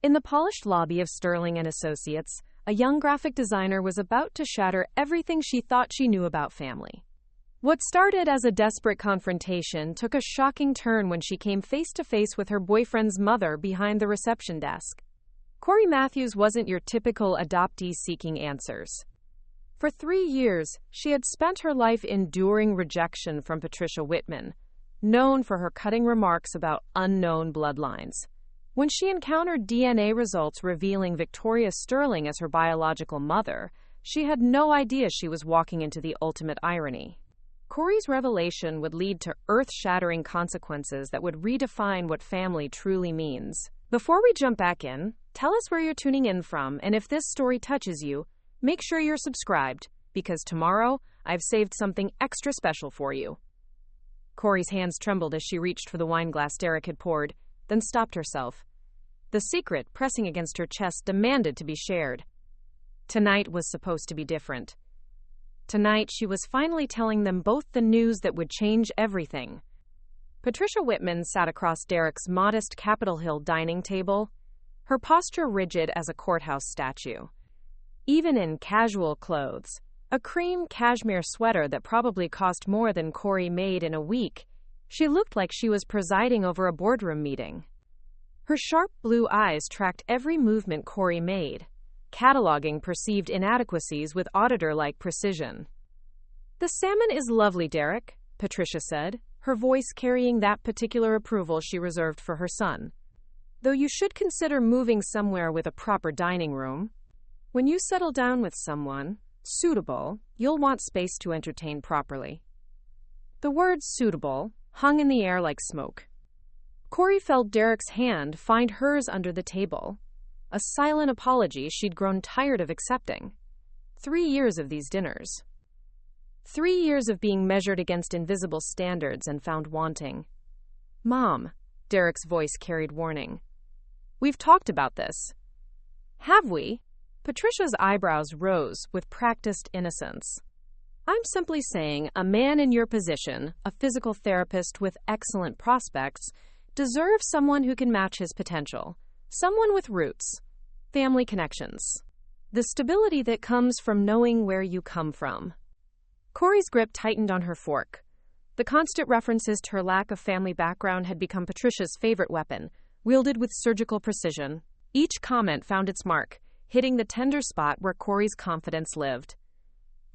In the polished lobby of Sterling & Associates, a young graphic designer was about to shatter everything she thought she knew about family. What started as a desperate confrontation took a shocking turn when she came face to face with her boyfriend's mother behind the reception desk. Cory Matthews wasn't your typical adoptee seeking answers. For 3 years, she had spent her life enduring rejection from Patricia Whitman, known for her cutting remarks about unknown bloodlines. When she encountered DNA results revealing Victoria Sterling as her biological mother, she had no idea she was walking into the ultimate irony. Cory's revelation would lead to earth-shattering consequences that would redefine what family truly means. Before we jump back in, tell us where you're tuning in from, and if this story touches you, make sure you're subscribed, because tomorrow I've saved something extra special for you. Cory's hands trembled as she reached for the wine glass Derek had poured, then stopped herself. The secret, pressing against her chest, demanded to be shared. Tonight was supposed to be different. Tonight, she was finally telling them both the news that would change everything. Patricia Whitman sat across Derek's modest Capitol Hill dining table, her posture rigid as a courthouse statue. Even in casual clothes, a cream cashmere sweater that probably cost more than Cory made in a week, she looked like she was presiding over a boardroom meeting. Her sharp blue eyes tracked every movement Cory made, cataloging perceived inadequacies with auditor-like precision. "The salmon is lovely, Derek," Patricia said, her voice carrying that particular approval she reserved for her son. "Though you should consider moving somewhere with a proper dining room. When you settle down with someone suitable, you'll want space to entertain properly." The word suitable hung in the air like smoke. Cory felt Derek's hand find hers under the table, a silent apology she'd grown tired of accepting. 3 years of these dinners. 3 years of being measured against invisible standards and found wanting. "Mom," Derek's voice carried warning. "We've talked about this." "Have we?" Patricia's eyebrows rose with practiced innocence. "I'm simply saying a man in your position, a physical therapist with excellent prospects, deserves someone who can match his potential. Someone with roots, family connections, the stability that comes from knowing where you come from." Cory's grip tightened on her fork. The constant references to her lack of family background had become Patricia's favorite weapon, wielded with surgical precision. Each comment found its mark, hitting the tender spot where Cory's confidence lived.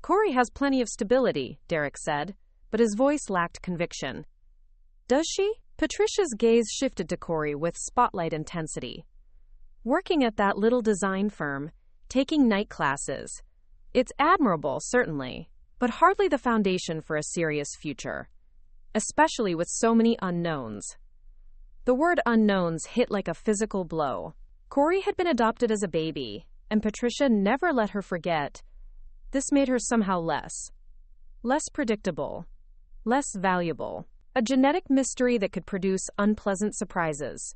"Cory has plenty of stability," Derek said, but his voice lacked conviction. "Does she?" Patricia's gaze shifted to Cory with spotlight intensity. "Working at that little design firm, taking night classes. It's admirable, certainly, but hardly the foundation for a serious future, especially with so many unknowns." The word unknowns hit like a physical blow. Cory had been adopted as a baby, and Patricia never let her forget. This made her somehow less predictable, less valuable. A genetic mystery that could produce unpleasant surprises.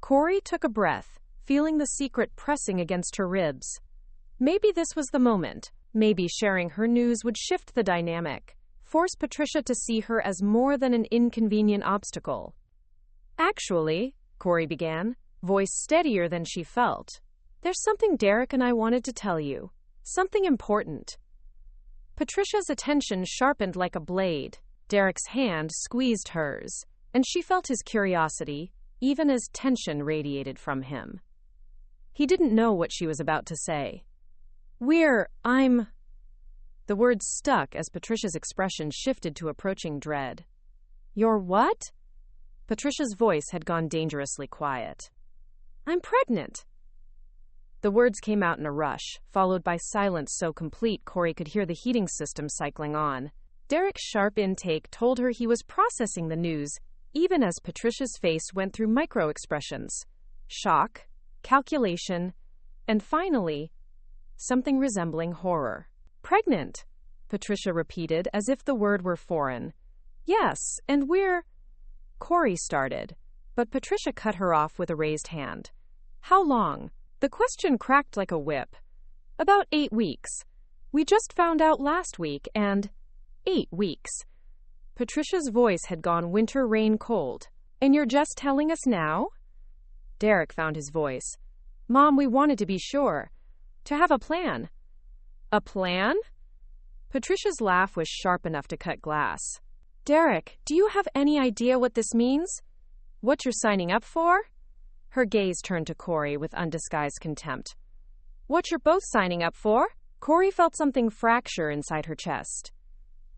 Cory took a breath, feeling the secret pressing against her ribs. Maybe this was the moment. Maybe sharing her news would shift the dynamic, force Patricia to see her as more than an inconvenient obstacle. "Actually," Cory began, voice steadier than she felt, "there's something Derek and I wanted to tell you. Something important." Patricia's attention sharpened like a blade. Derek's hand squeezed hers, and she felt his curiosity, even as tension radiated from him. He didn't know what she was about to say. I'm... The words stuck as Patricia's expression shifted to approaching dread. "You're what?" Patricia's voice had gone dangerously quiet. "I'm pregnant." The words came out in a rush, followed by silence so complete Cory could hear the heating system cycling on. Derek's sharp intake told her he was processing the news, even as Patricia's face went through micro-expressions. Shock, calculation, and finally, something resembling horror. "Pregnant," Patricia repeated as if the word were foreign. "Yes, and Cory started, but Patricia cut her off with a raised hand. "How long?" The question cracked like a whip. "About 8 weeks. We just found out last week, and..." 8 weeks. Patricia's voice had gone winter rain cold. "And you're just telling us now?" Derek found his voice. Mom, we wanted to be sure. To have a plan. A plan? Patricia's laugh was sharp enough to cut glass. Derek, do you have any idea what this means? What you're signing up for? Her gaze turned to Cory with undisguised contempt. What you're both signing up for? Cory felt something fracture inside her chest.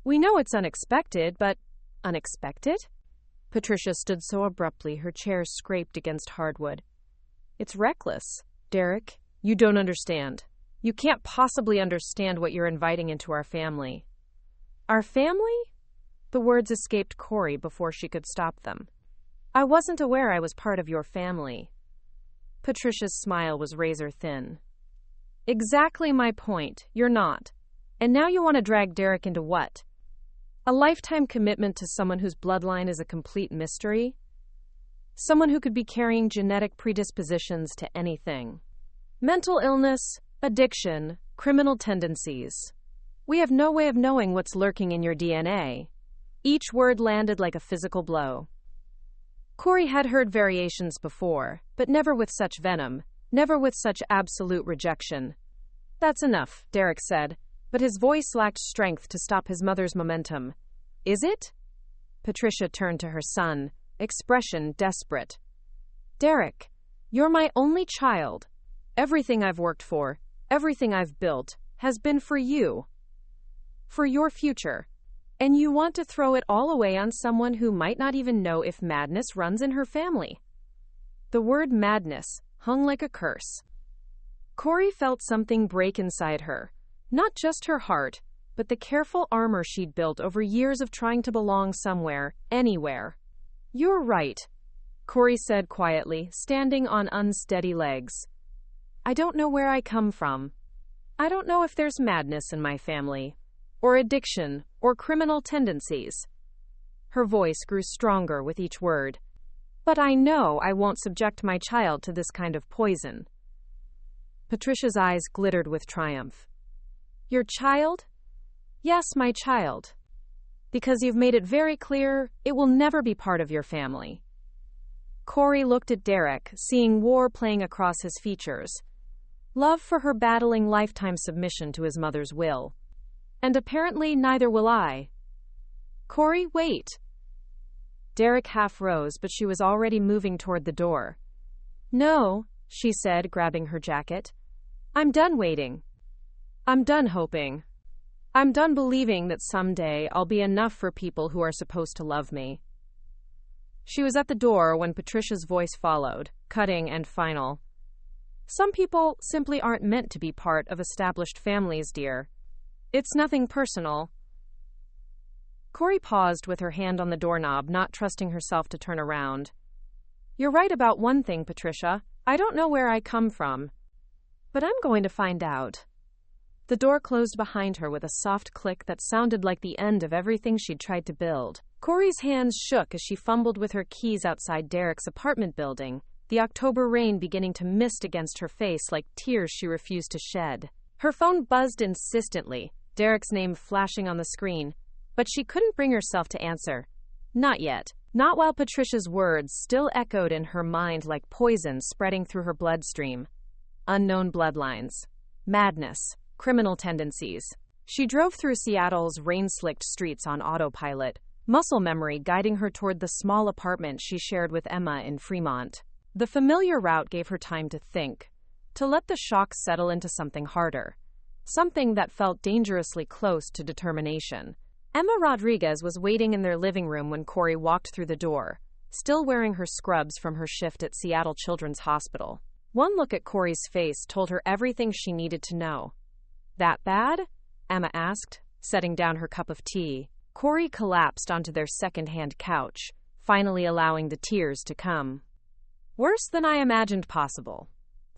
We know it's unexpected, but unexpected? Patricia stood so abruptly her chair scraped against hardwood. It's reckless. Derek, you don't understand. You can't possibly understand what you're inviting into our family. Our family? The words escaped Cory before she could stop them. I wasn't aware I was part of your family. Patricia's smile was razor thin. Exactly my point. You're not. And now you want to drag Derek into what? A lifetime commitment to someone whose bloodline is a complete mystery? Someone who could be carrying genetic predispositions to anything. Mental illness, addiction, criminal tendencies. We have no way of knowing what's lurking in your DNA. Each word landed like a physical blow. Cory had heard variations before, but never with such venom, never with such absolute rejection. That's enough, Derek said, but his voice lacked strength to stop his mother's momentum. Is it? Patricia turned to her son, expression desperate. Derek, you're my only child. Everything I've worked for, everything I've built, has been for you. For your future. And you want to throw it all away on someone who might not even know if madness runs in her family. The word madness hung like a curse. Cory felt something break inside her, not just her heart, but the careful armor she'd built over years of trying to belong somewhere, anywhere. You're right, Cory said quietly, standing on unsteady legs. I don't know where I come from. I don't know if there's madness in my family, or addiction, or criminal tendencies. Her voice grew stronger with each word. But I know I won't subject my child to this kind of poison. Patricia's eyes glittered with triumph. Your child? Yes, my child. Because you've made it very clear it will never be part of your family. Cory looked at Derek, seeing war playing across his features. Love for her battling lifetime submission to his mother's will. And apparently neither will I. Cory, wait. Derek half rose, but she was already moving toward the door. No, she said, grabbing her jacket. I'm done waiting. I'm done hoping. I'm done believing that someday I'll be enough for people who are supposed to love me. She was at the door when Patricia's voice followed, cutting and final. Some people simply aren't meant to be part of established families, dear. It's nothing personal. Cory paused with her hand on the doorknob, not trusting herself to turn around. You're right about one thing, Patricia. I don't know where I come from. But I'm going to find out. The door closed behind her with a soft click that sounded like the end of everything she'd tried to build. Cory's hands shook as she fumbled with her keys outside Derek's apartment building, the October rain beginning to mist against her face like tears she refused to shed. Her phone buzzed insistently, Derek's name flashing on the screen, but she couldn't bring herself to answer. Not yet. Not while Patricia's words still echoed in her mind like poison spreading through her bloodstream. Unknown bloodlines. Madness. Criminal tendencies. She drove through Seattle's rain-slicked streets on autopilot, muscle memory guiding her toward the small apartment she shared with Emma in Fremont. The familiar route gave her time to think, to let the shock settle into something harder, something that felt dangerously close to determination. Emma Rodriguez was waiting in their living room when Cory walked through the door, still wearing her scrubs from her shift at Seattle Children's Hospital. One look at Cory's face told her everything she needed to know. That bad? Emma asked, setting down her cup of tea. Cory collapsed onto their second-hand couch, finally allowing the tears to come. Worse than I imagined possible.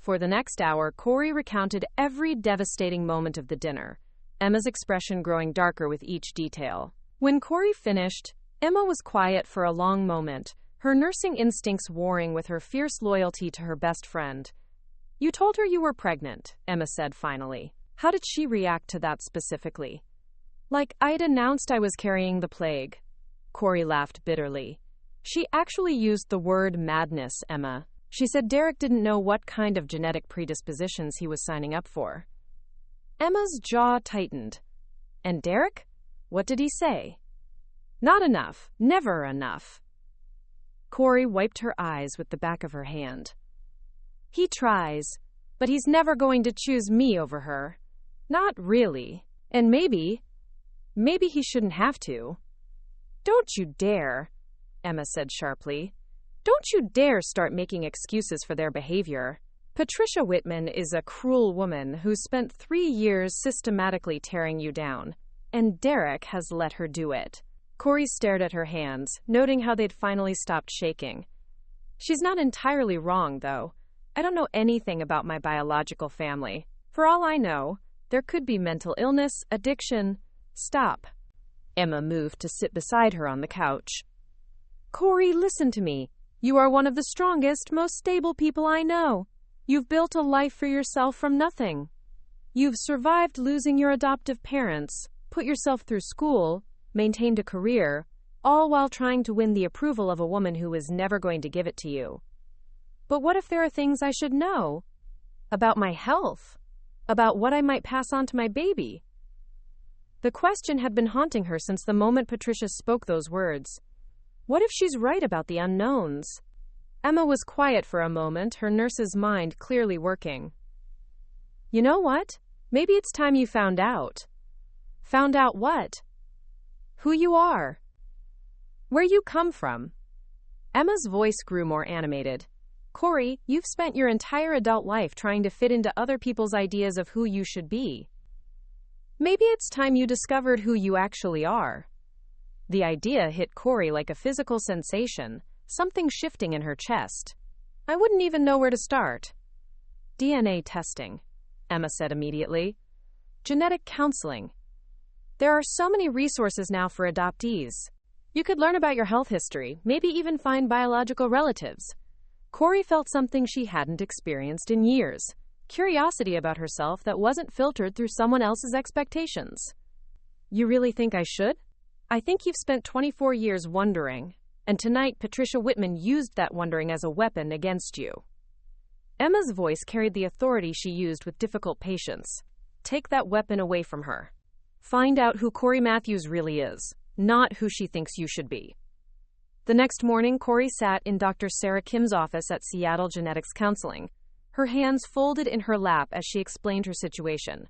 For the next hour, Cory recounted every devastating moment of the dinner, Emma's expression growing darker with each detail. When Cory finished, Emma was quiet for a long moment, her nursing instincts warring with her fierce loyalty to her best friend. You told her you were pregnant, Emma said finally. How did she react to that specifically? Like I'd announced I was carrying the plague. Cory laughed bitterly. She actually used the word madness, Emma. She said Derek didn't know what kind of genetic predispositions he was signing up for. Emma's jaw tightened. And Derek? What did he say? Not enough. Never enough. Cory wiped her eyes with the back of her hand. He tries, but he's never going to choose me over her. Not really. And maybe he shouldn't have to. Don't you dare, Emma said sharply. Don't you dare start making excuses for their behavior. Patricia Whitman is a cruel woman who spent 3 years systematically tearing you down, and Derek has let her do it. Cory stared at her hands, noting how they'd finally stopped shaking. She's not entirely wrong, though. I don't know anything about my biological family. For all I know, there could be mental illness, addiction. Stop. Emma moved to sit beside her on the couch. Cory, listen to me. You are one of the strongest, most stable people I know. You've built a life for yourself from nothing. You've survived losing your adoptive parents, put yourself through school, maintained a career, all while trying to win the approval of a woman who is never going to give it to you. But what if there are things I should know? About my health? About what I might pass on to my baby? The question had been haunting her since the moment Patricia spoke those words. What if she's right about the unknowns? Emma was quiet for a moment, her nurse's mind clearly working. You know what? Maybe it's time you found out. Found out what? Who you are. Where you come from. Emma's voice grew more animated. Cory, you've spent your entire adult life trying to fit into other people's ideas of who you should be. Maybe it's time you discovered who you actually are. The idea hit Cory like a physical sensation, something shifting in her chest. I wouldn't even know where to start. DNA testing, Emma said immediately. Genetic counseling. There are so many resources now for adoptees. You could learn about your health history, maybe even find biological relatives. Cory felt something she hadn't experienced in years. Curiosity about herself that wasn't filtered through someone else's expectations. You really think I should? I think you've spent 24 years wondering, and tonight Patricia Whitman used that wondering as a weapon against you. Emma's voice carried the authority she used with difficult patience. Take that weapon away from her. Find out who Cory Matthews really is, not who she thinks you should be. The next morning, Cory sat in Dr. Sarah Kim's office at Seattle Genetics Counseling, her hands folded in her lap as she explained her situation.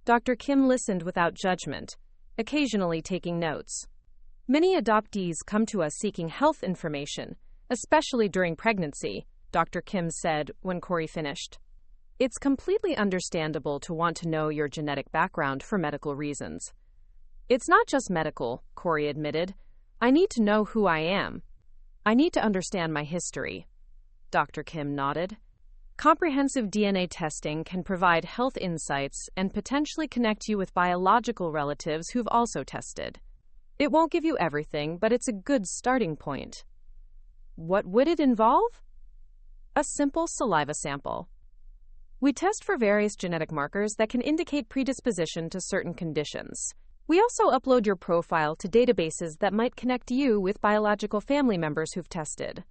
Dr. Kim listened without judgment, occasionally taking notes. Many adoptees come to us seeking health information, especially during pregnancy, Dr. Kim said when Cory finished. It's completely understandable to want to know your genetic background for medical reasons. It's not just medical, Cory admitted. I need to know who I am. I need to understand my history. Dr. Kim nodded. Comprehensive DNA testing can provide health insights and potentially connect you with biological relatives who've also tested. It won't give you everything, but it's a good starting point. What would it involve? A simple saliva sample. We test for various genetic markers that can indicate predisposition to certain conditions. We also upload your profile to databases that might connect you with biological family members who've tested.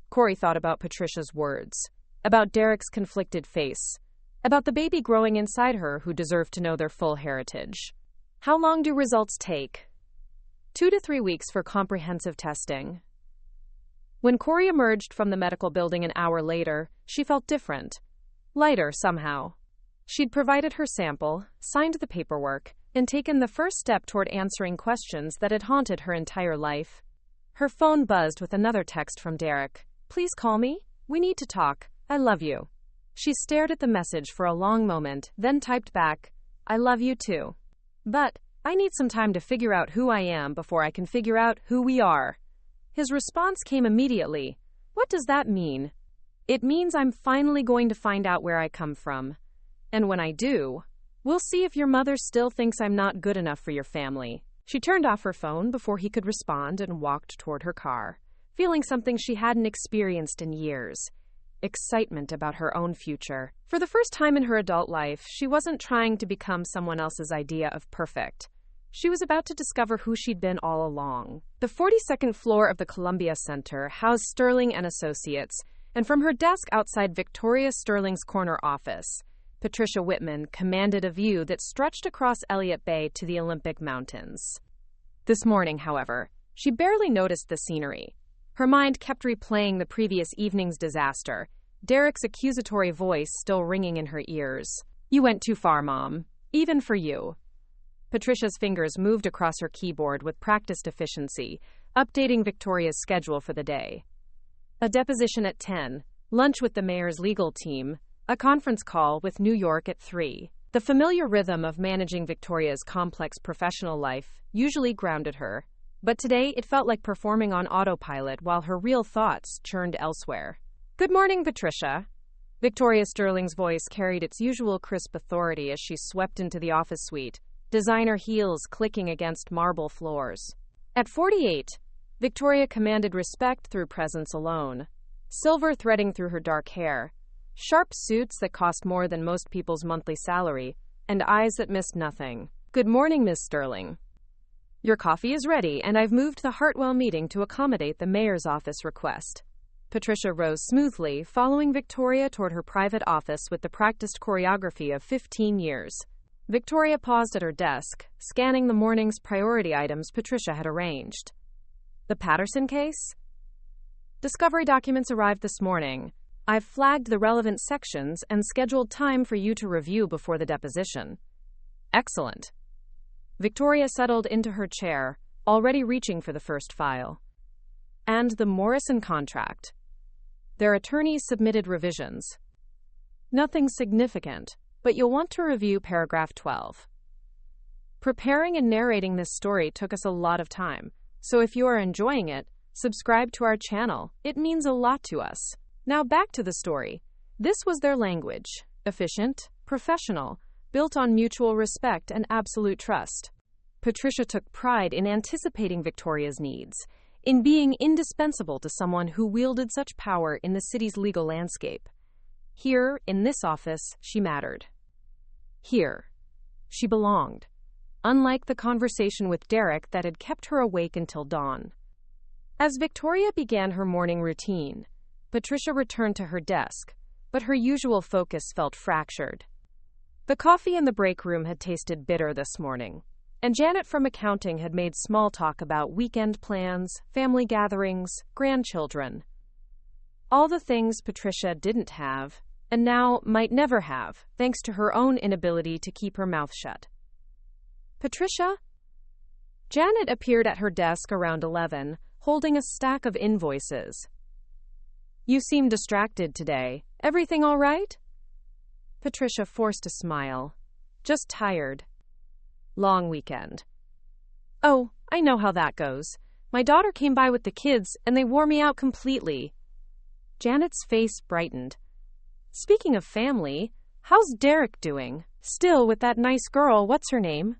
Cory thought about Patricia's words, about Derek's conflicted face, about the baby growing inside her who deserved to know their full heritage. How long do results take? 2 to 3 weeks for comprehensive testing. When Cory emerged from the medical building an hour later, she felt different, lighter somehow. She'd provided her sample, signed the paperwork, and taken the first step toward answering questions that had haunted her entire life. Her phone buzzed with another text from Derek. Please call me. We need to talk. I love you. She stared at the message for a long moment, then typed back, I love you too. But I need some time to figure out who I am before I can figure out who we are. His response came immediately. What does that mean? It means I'm finally going to find out where I come from. And when I do, we'll see if your mother still thinks I'm not good enough for your family. She turned off her phone before he could respond and walked toward her car, feeling something she hadn't experienced in years. Excitement about her own future. For the first time in her adult life, she wasn't trying to become someone else's idea of perfect. She was about to discover who she'd been all along. The 42nd floor of the Columbia Center housed Sterling and Associates, And from her desk outside Victoria Sterling's corner office, Patricia Whitman commanded a view that stretched across Elliott Bay to the Olympic Mountains. This morning, however, she barely noticed the scenery. Her mind kept replaying the previous evening's disaster, Derek's accusatory voice still ringing in her ears. "You went too far, Mom. Even for you." Patricia's fingers moved across her keyboard with practiced efficiency, updating Victoria's schedule for the day. A deposition at 10, lunch with the mayor's legal team, a conference call with New York at 3. The familiar rhythm of managing Victoria's complex professional life usually grounded her, but today it felt like performing on autopilot while her real thoughts churned elsewhere. "Good morning, Patricia." Victoria Sterling's voice carried its usual crisp authority as she swept into the office suite, designer heels clicking against marble floors. At 48, Victoria commanded respect through presence alone. Silver threading through her dark hair, sharp suits that cost more than most people's monthly salary, and eyes that missed nothing. "Good morning, Miss Sterling. Your coffee is ready, and I've moved the Hartwell meeting to accommodate the mayor's office request." Patricia rose smoothly, following Victoria toward her private office with the practiced choreography of 15 years. Victoria paused at her desk, scanning the morning's priority items Patricia had arranged. "The Patterson case? Discovery documents arrived this morning. I've flagged the relevant sections and scheduled time for you to review before the deposition." "Excellent." Victoria settled into her chair, already reaching for the first file. "And the Morrison contract. Their attorneys submitted revisions. Nothing significant, but you'll want to review paragraph 12. Preparing and narrating this story took us a lot of time, so if you are enjoying it, subscribe to our channel. It means a lot to us. Now back to the story. This was their language. Efficient, professional, built on mutual respect and absolute trust. Patricia took pride in anticipating Victoria's needs, in being indispensable to someone who wielded such power in the city's legal landscape. Here, in this office, she mattered. Here, she belonged, unlike the conversation with Derek that had kept her awake until dawn. As Victoria began her morning routine, Patricia returned to her desk, but her usual focus felt fractured. The coffee in the break room had tasted bitter this morning, and Janet from accounting had made small talk about weekend plans, family gatherings, grandchildren. All the things Patricia didn't have, and now might never have, thanks to her own inability to keep her mouth shut. "Patricia?" Janet appeared at her desk around 11, holding a stack of invoices. "You seem distracted today. Everything all right?" Patricia forced a smile. "Just tired. Long weekend." "Oh, I know how that goes. My daughter came by with the kids, and they wore me out completely." Janet's face brightened. "Speaking of family, how's Derek doing? Still with that nice girl, what's her name?"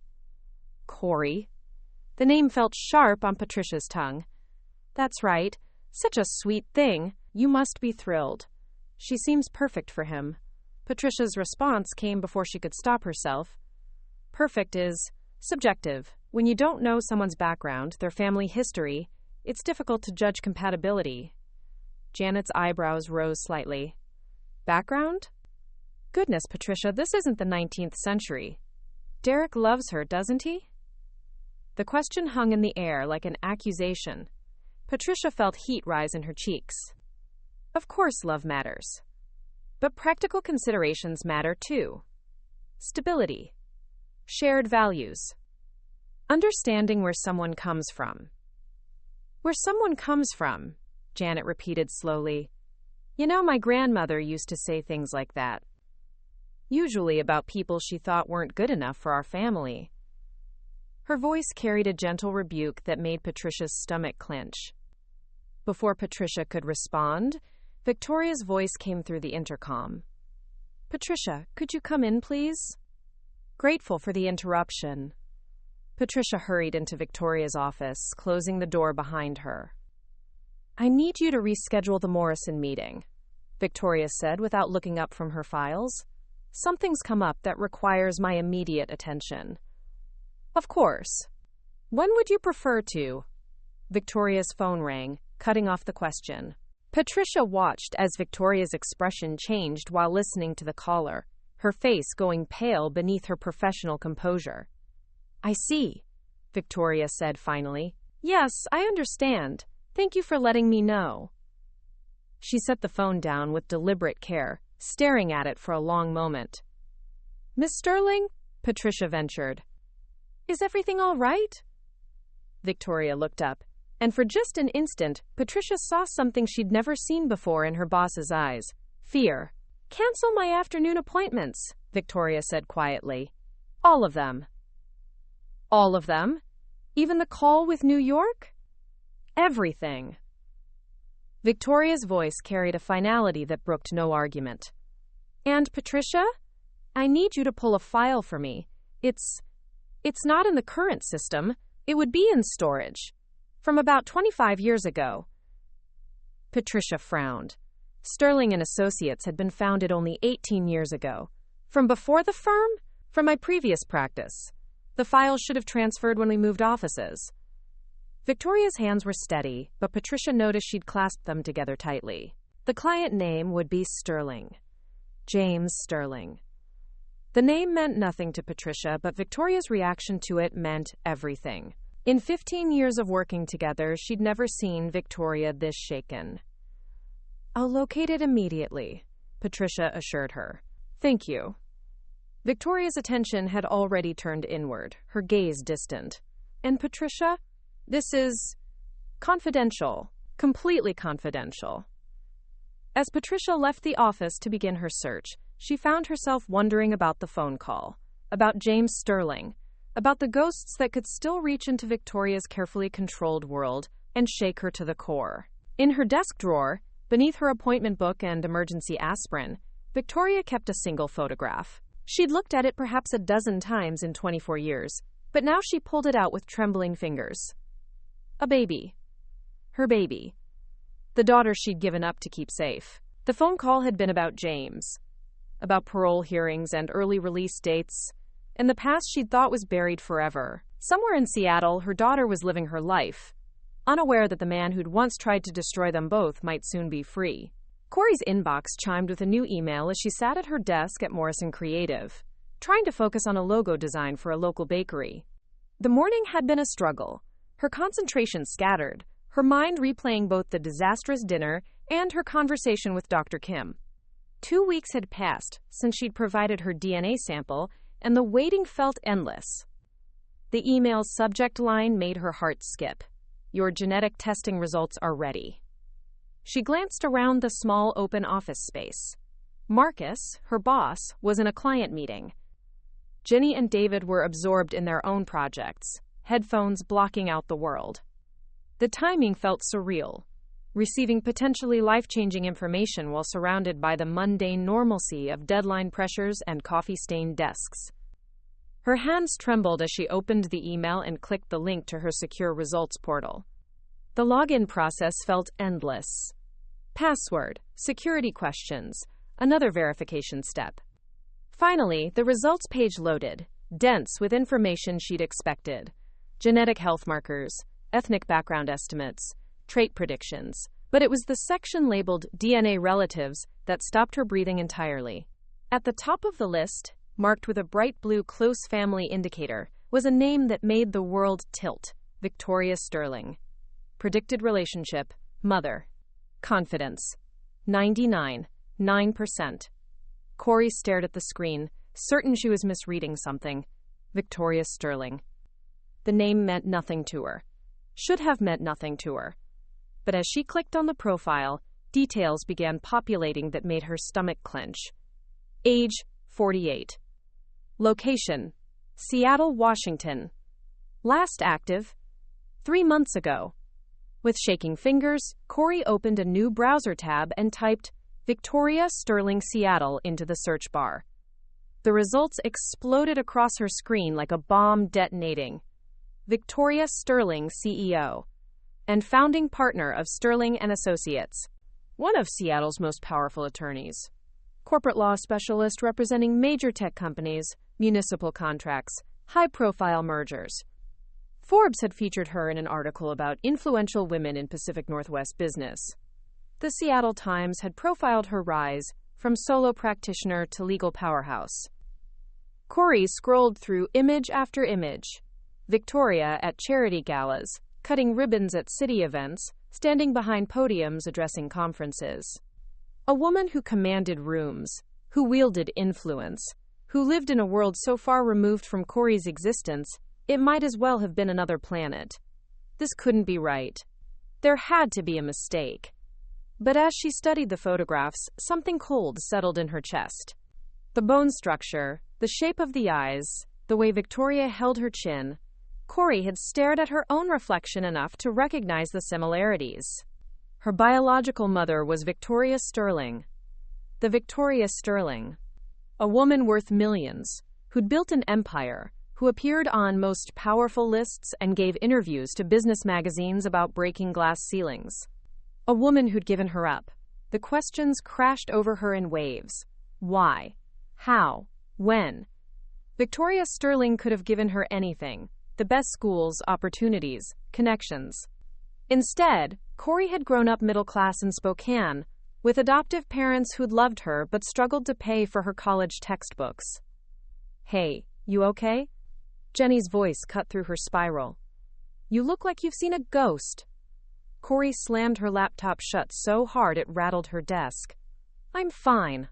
"Cory." The name felt sharp on Patricia's tongue. "That's right. Such a sweet thing. You must be thrilled. She seems perfect for him." Patricia's response came before she could stop herself. Perfect is subjective. When you don't know someone's background, their family history, it's difficult to judge compatibility. Janet's eyebrows rose slightly. "Background? Goodness, Patricia, this isn't the 19th century. Derek loves her, doesn't he?" The question hung in the air like an accusation. Patricia felt heat rise in her cheeks. Of course love matters. But practical considerations matter too. Stability. Shared values. Understanding where someone comes from. "Where someone comes from," Janet repeated slowly. "You know, my grandmother used to say things like that. Usually about people she thought weren't good enough for our family." Her voice carried a gentle rebuke that made Patricia's stomach clench. Before Patricia could respond, Victoria's voice came through the intercom. "Patricia, could you come in, please?" Grateful for the interruption, Patricia hurried into Victoria's office, closing the door behind her. "I need you to reschedule the Morrison meeting," Victoria said without looking up from her files. "Something's come up that requires my immediate attention." "Of course. When would you prefer to?" Victoria's phone rang, cutting off the question. Patricia watched as Victoria's expression changed while listening to the caller, her face going pale beneath her professional composure. "I see," Victoria said finally. "Yes, I understand. Thank you for letting me know." She set the phone down with deliberate care, staring at it for a long moment. "Miss Sterling?" Patricia ventured. "Is everything all right?" Victoria looked up, and for just an instant, Patricia saw something she'd never seen before in her boss's eyes: fear. "Cancel my afternoon appointments," Victoria said quietly. "All of them." "All of them? Even the call with New York?" "Everything." Victoria's voice carried a finality that brooked no argument. "And Patricia, I need you to pull a file for me. It's not in the current system. It would be in storage. From about 25 years ago." Patricia frowned. Sterling and Associates had been founded only 18 years ago. "From before the firm? From my previous practice. The files should have transferred when we moved offices." Victoria's hands were steady, but Patricia noticed she'd clasped them together tightly. The client name would be Sterling. James Sterling. The name meant nothing to Patricia, but Victoria's reaction to it meant everything. In 15 years of working together, she'd never seen Victoria this shaken. "I'll locate it immediately," Patricia assured her. "Thank you." Victoria's attention had already turned inward, her gaze distant. "And Patricia, this is confidential, completely confidential." As Patricia left the office to begin her search, she found herself wondering about the phone call, about James Sterling, about the ghosts that could still reach into Victoria's carefully controlled world and shake her to the core. In her desk drawer, beneath her appointment book and emergency aspirin, Victoria kept a single photograph. She'd looked at it perhaps a dozen times in 24 years, but now she pulled it out with trembling fingers. A baby. Her baby. The daughter she'd given up to keep safe. The phone call had been about James, about parole hearings and early release dates, and the past she'd thought was buried forever. Somewhere in Seattle, her daughter was living her life, unaware that the man who'd once tried to destroy them both might soon be free. Cory's inbox chimed with a new email as she sat at her desk at Morrison Creative, trying to focus on a logo design for a local bakery. The morning had been a struggle, her concentration scattered, her mind replaying both the disastrous dinner and her conversation with Dr. Kim. 2 weeks had passed since she'd provided her DNA sample, and the waiting felt endless. The email's subject line made her heart skip. "Your genetic testing results are ready." She glanced around the small open office space. Marcus, her boss, was in a client meeting. Jenny and David were absorbed in their own projects, headphones blocking out the world. The timing felt surreal, receiving potentially life-changing information while surrounded by the mundane normalcy of deadline pressures and coffee-stained desks. Her hands trembled as she opened the email and clicked the link to her secure results portal. The login process felt endless. Password, security questions, another verification step. Finally, the results page loaded, dense with information she'd expected. Genetic health markers, ethnic background estimates, trait predictions. But it was the section labeled DNA relatives that stopped her breathing entirely. At the top of the list, marked with a bright blue close family indicator, was a name that made the world tilt: Victoria Sterling. Predicted relationship, mother. Confidence, 99.9%. Cory stared at the screen, certain she was misreading something. Victoria Sterling. The name meant nothing to her. Should have meant nothing to her. But as she clicked on the profile, details began populating that made her stomach clench. Age, 48. Location, Seattle, Washington. Last active, 3 months ago. With shaking fingers, Cory opened a new browser tab and typed Victoria Sterling Seattle into the search bar. The results exploded across her screen like a bomb detonating. Victoria Sterling, CEO, and founding partner of Sterling and Associates, one of Seattle's most powerful attorneys. Corporate law specialist representing major tech companies, municipal contracts, high-profile mergers. Forbes had featured her in an article about influential women in Pacific Northwest business. The Seattle Times had profiled her rise from solo practitioner to legal powerhouse. Cory scrolled through image after image. Victoria at charity galas, cutting ribbons at city events, standing behind podiums addressing conferences. A woman who commanded rooms, who wielded influence, who lived in a world so far removed from Cory's existence, it might as well have been another planet. This couldn't be right. There had to be a mistake. But as she studied the photographs, something cold settled in her chest. The bone structure, the shape of the eyes, the way Victoria held her chin. Cory had stared at her own reflection enough to recognize the similarities. Her biological mother was Victoria Sterling. The Victoria Sterling. A woman worth millions, who'd built an empire, who appeared on most powerful lists and gave interviews to business magazines about breaking glass ceilings. A woman who'd given her up. The questions crashed over her in waves. Why? How? When? Victoria Sterling could have given her anything. The best schools, opportunities, connections. Instead, Cory had grown up middle class in Spokane, with adoptive parents who'd loved her but struggled to pay for her college textbooks. "Hey, you okay?" Jenny's voice cut through her spiral. "You look like you've seen a ghost." Cory slammed her laptop shut so hard it rattled her desk. "I'm fine.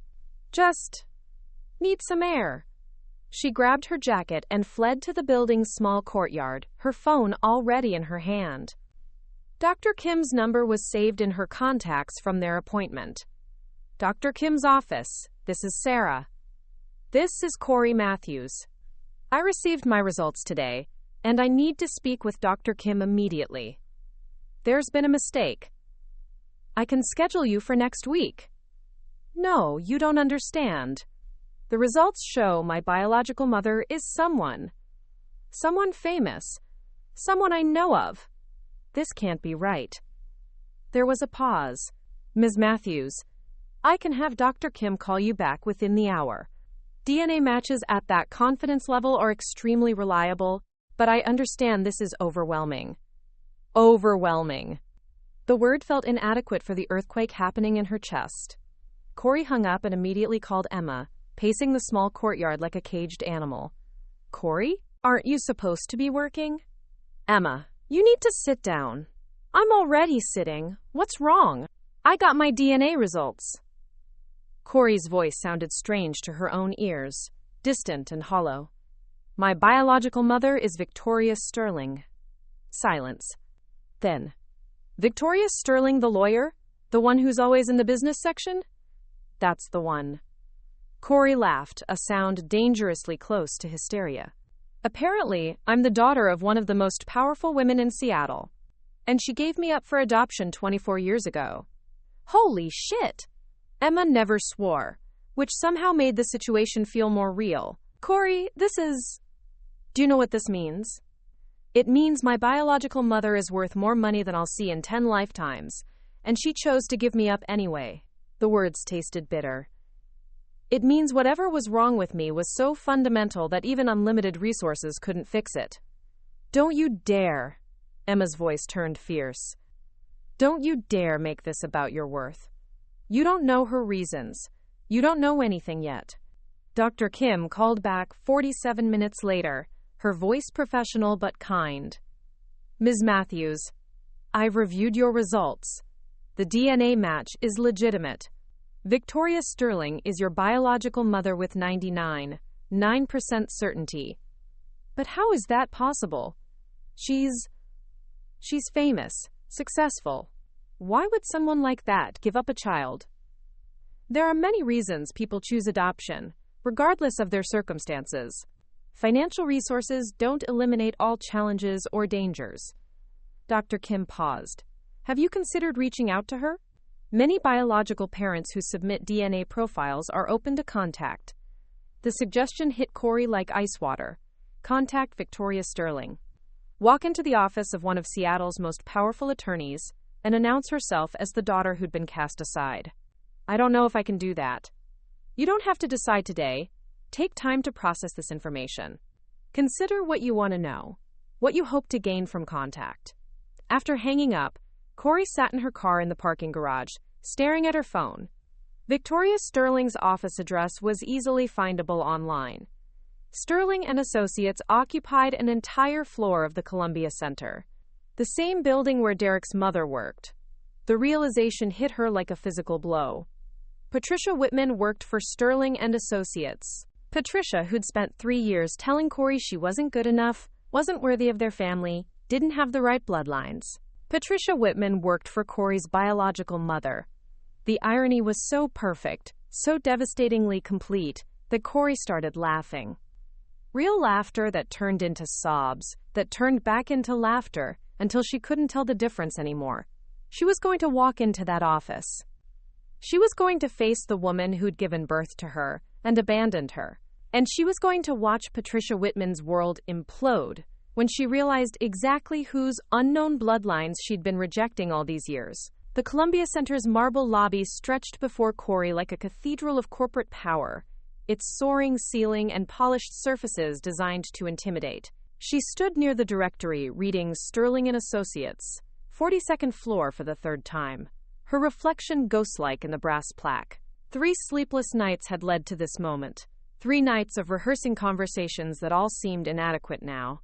Just need some air." She grabbed her jacket and fled to the building's small courtyard, her phone already in her hand. Dr. Kim's number was saved in her contacts from their appointment. "Dr. Kim's office. This is Sarah." "This is Cory Matthews. I received my results today, and I need to speak with Dr. Kim immediately. There's been a mistake. I can schedule you for next week." "No, you don't understand. The results show my biological mother is someone famous, someone I know of. This can't be right." There was a pause. "Ms. Matthews, I can have Dr. Kim call you back within the hour. DNA matches at that confidence level are extremely reliable, but I understand this is overwhelming." Overwhelming. The word felt inadequate for the earthquake happening in her chest. Cory hung up and immediately called Emma, pacing the small courtyard like a caged animal. "Cory, aren't you supposed to be working?" "Emma, you need to sit down." "I'm already sitting. What's wrong? I got my DNA results." Cory's voice sounded strange to her own ears, distant and hollow. "My biological mother is Victoria Sterling." Silence. Then, "Victoria Sterling, the lawyer? The one who's always in the business section?" "That's the one." Cory laughed, a sound dangerously close to hysteria. "Apparently, I'm the daughter of one of the most powerful women in Seattle. And she gave me up for adoption 24 years ago." "Holy shit!" Emma never swore, which somehow made the situation feel more real. "Cory, do you know what this means?" "It means my biological mother is worth more money than I'll see in 10 lifetimes, and she chose to give me up anyway." The words tasted bitter. "It means whatever was wrong with me was so fundamental that even unlimited resources couldn't fix it." "Don't you dare!" Emma's voice turned fierce. "Don't you dare make this about your worth. You don't know her reasons. You don't know anything yet." Dr. Kim called back 47 minutes later, her voice professional but kind. "Ms. Matthews, I've reviewed your results. The DNA match is legitimate. Victoria Sterling is your biological mother with 99.9% certainty." "But how is that possible? She's famous, successful. Why would someone like that give up a child?" "There are many reasons people choose adoption, regardless of their circumstances. Financial resources don't eliminate all challenges or dangers." Dr. Kim paused. "Have you considered reaching out to her? Many biological parents who submit DNA profiles are open to contact." The suggestion hit Cory like ice water. Contact Victoria Sterling. Walk into the office of one of Seattle's most powerful attorneys and announce herself as the daughter who'd been cast aside. "I don't know if I can do that." "You don't have to decide today. Take time to process this information. Consider what you want to know, what you hope to gain from contact." After hanging up, Cory sat in her car in the parking garage, staring at her phone. Victoria Sterling's office address was easily findable online. Sterling and Associates occupied an entire floor of the Columbia Center, the same building where Derek's mother worked. The realization hit her like a physical blow. Patricia Whitman worked for Sterling and Associates. Patricia, who'd spent 3 years telling Cory she wasn't good enough, wasn't worthy of their family, didn't have the right bloodlines. Patricia Whitman worked for Cory's biological mother. The irony was so perfect, so devastatingly complete, that Cory started laughing. Real laughter that turned into sobs, that turned back into laughter, until she couldn't tell the difference anymore. She was going to walk into that office. She was going to face the woman who'd given birth to her and abandoned her. And she was going to watch Patricia Whitman's world implode when she realized exactly whose unknown bloodlines she'd been rejecting all these years. The Columbia Center's marble lobby stretched before Cory like a cathedral of corporate power, its soaring ceiling and polished surfaces designed to intimidate. She stood near the directory, reading Sterling and Associates, 42nd floor for the third time, her reflection ghost-like in the brass plaque. 3 sleepless nights had led to this moment. 3 nights of rehearsing conversations that all seemed inadequate now.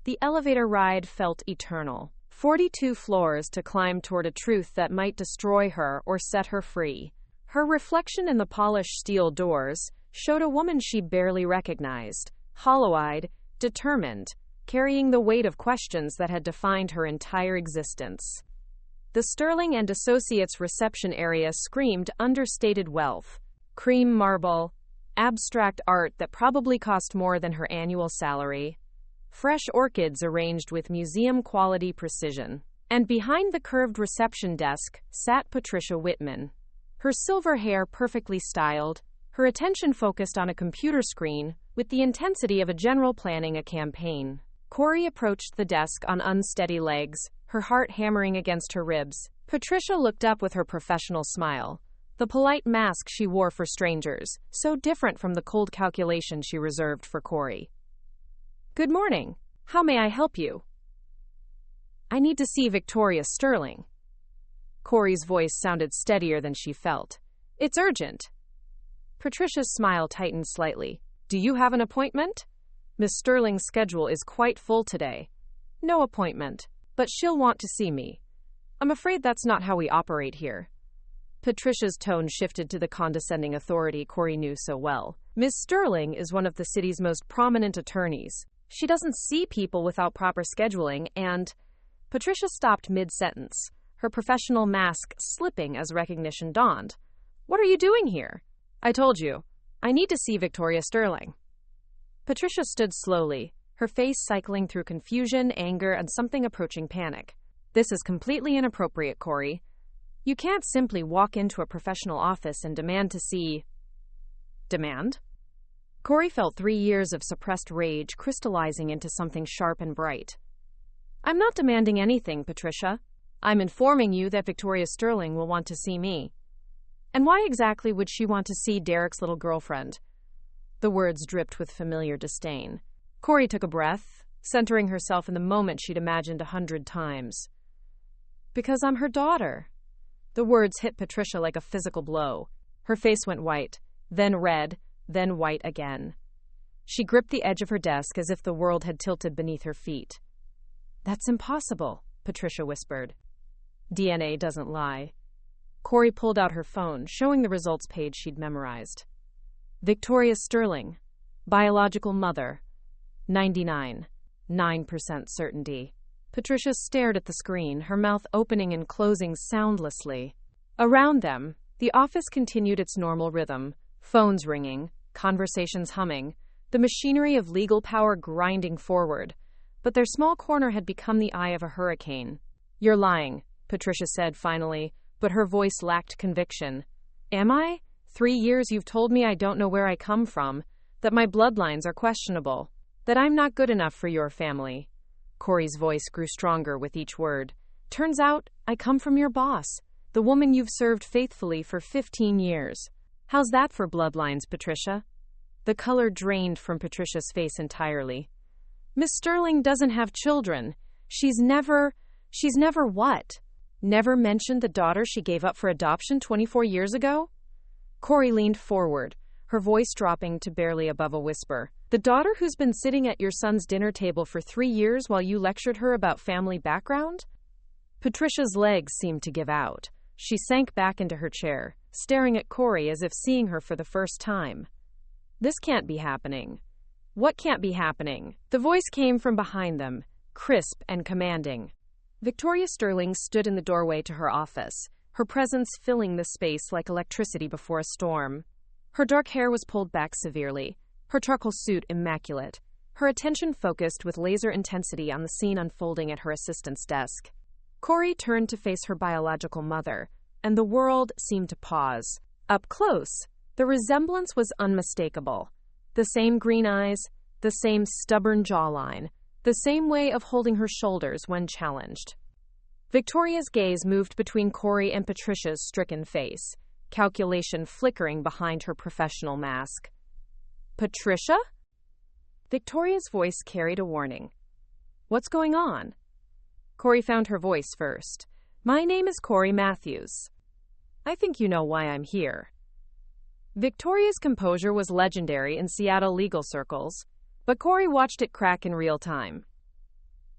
The elevator ride felt eternal. 42 floors to climb toward a truth that might destroy her or set her free. Her reflection in the polished steel doors showed a woman she barely recognized, hollow-eyed, determined, carrying the weight of questions that had defined her entire existence. The Sterling and Associates reception area screamed understated wealth. Cream marble, abstract art that probably cost more than her annual salary, fresh orchids arranged with museum-quality precision. And behind the curved reception desk sat Patricia Whitman, her silver hair perfectly styled, her attention focused on a computer screen with the intensity of a general planning a campaign. Cory approached the desk on unsteady legs, her heart hammering against her ribs. Patricia looked up with her professional smile, the polite mask she wore for strangers, so different from the cold calculation she reserved for Cory. "Good morning. How may I help you?" "I need to see Victoria Sterling." Cory's voice sounded steadier than she felt. "It's urgent." Patricia's smile tightened slightly. "Do you have an appointment?" "Miss Sterling's schedule is quite full today." "No appointment, but she'll want to see me." "I'm afraid that's not how we operate here." Patricia's tone shifted to the condescending authority Cory knew so well. "Miss Sterling is one of the city's most prominent attorneys. She doesn't see people without proper scheduling, and—" Patricia stopped mid-sentence, her professional mask slipping as recognition dawned. "What are you doing here?" "I told you. I need to see Victoria Sterling." Patricia stood slowly, her face cycling through confusion, anger, and something approaching panic. "This is completely inappropriate, Cory. You can't simply walk into a professional office and demand to see—" "Demand?" Cory felt 3 years of suppressed rage crystallizing into something sharp and bright. "I'm not demanding anything, Patricia. I'm informing you that Victoria Sterling will want to see me." "And why exactly would she want to see Derek's little girlfriend?" The words dripped with familiar disdain. Cory took a breath, centering herself in the moment she'd imagined 100 times. "Because I'm her daughter." The words hit Patricia like a physical blow. Her face went white, then red, then white again. She gripped the edge of her desk as if the world had tilted beneath her feet. "That's impossible," Patricia whispered. "DNA doesn't lie." Cory pulled out her phone, showing the results page she'd memorized. Victoria Sterling, biological mother, 99.9% certainty. Patricia stared at the screen, her mouth opening and closing soundlessly. Around them, the office continued its normal rhythm, phones ringing, conversations humming, the machinery of legal power grinding forward. But their small corner had become the eye of a hurricane. "You're lying," Patricia said finally, but her voice lacked conviction. "Am I? 3 years you've told me I don't know where I come from, that my bloodlines are questionable, that I'm not good enough for your family." Cory's voice grew stronger with each word. "Turns out, I come from your boss, the woman you've served faithfully for 15 years. How's that for bloodlines, Patricia?" The color drained from Patricia's face entirely. "Miss Sterling doesn't have children. She's never what?" Never mentioned the daughter she gave up for adoption 24 years ago? Cory leaned forward, her voice dropping to barely above a whisper. The daughter who's been sitting at your son's dinner table for 3 years while you lectured her about family background? Patricia's legs seemed to give out. She sank back into her chair, staring at Cory as if seeing her for the first time. This can't be happening. What can't be happening? The voice came from behind them, crisp and commanding. Victoria Sterling stood in the doorway to her office, her presence filling the space like electricity before a storm. Her dark hair was pulled back severely, her charcoal suit immaculate, her attention focused with laser intensity on the scene unfolding at her assistant's desk. Cory turned to face her biological mother, and the world seemed to pause. Up close, the resemblance was unmistakable. The same green eyes, the same stubborn jawline, the same way of holding her shoulders when challenged. Victoria's gaze moved between Cory and Patricia's stricken face, calculation flickering behind her professional mask. Patricia? Victoria's voice carried a warning. What's going on? Cory found her voice first. My name is Cory Matthews. I think you know why I'm here. Victoria's composure was legendary in Seattle legal circles, but Cory watched it crack in real time.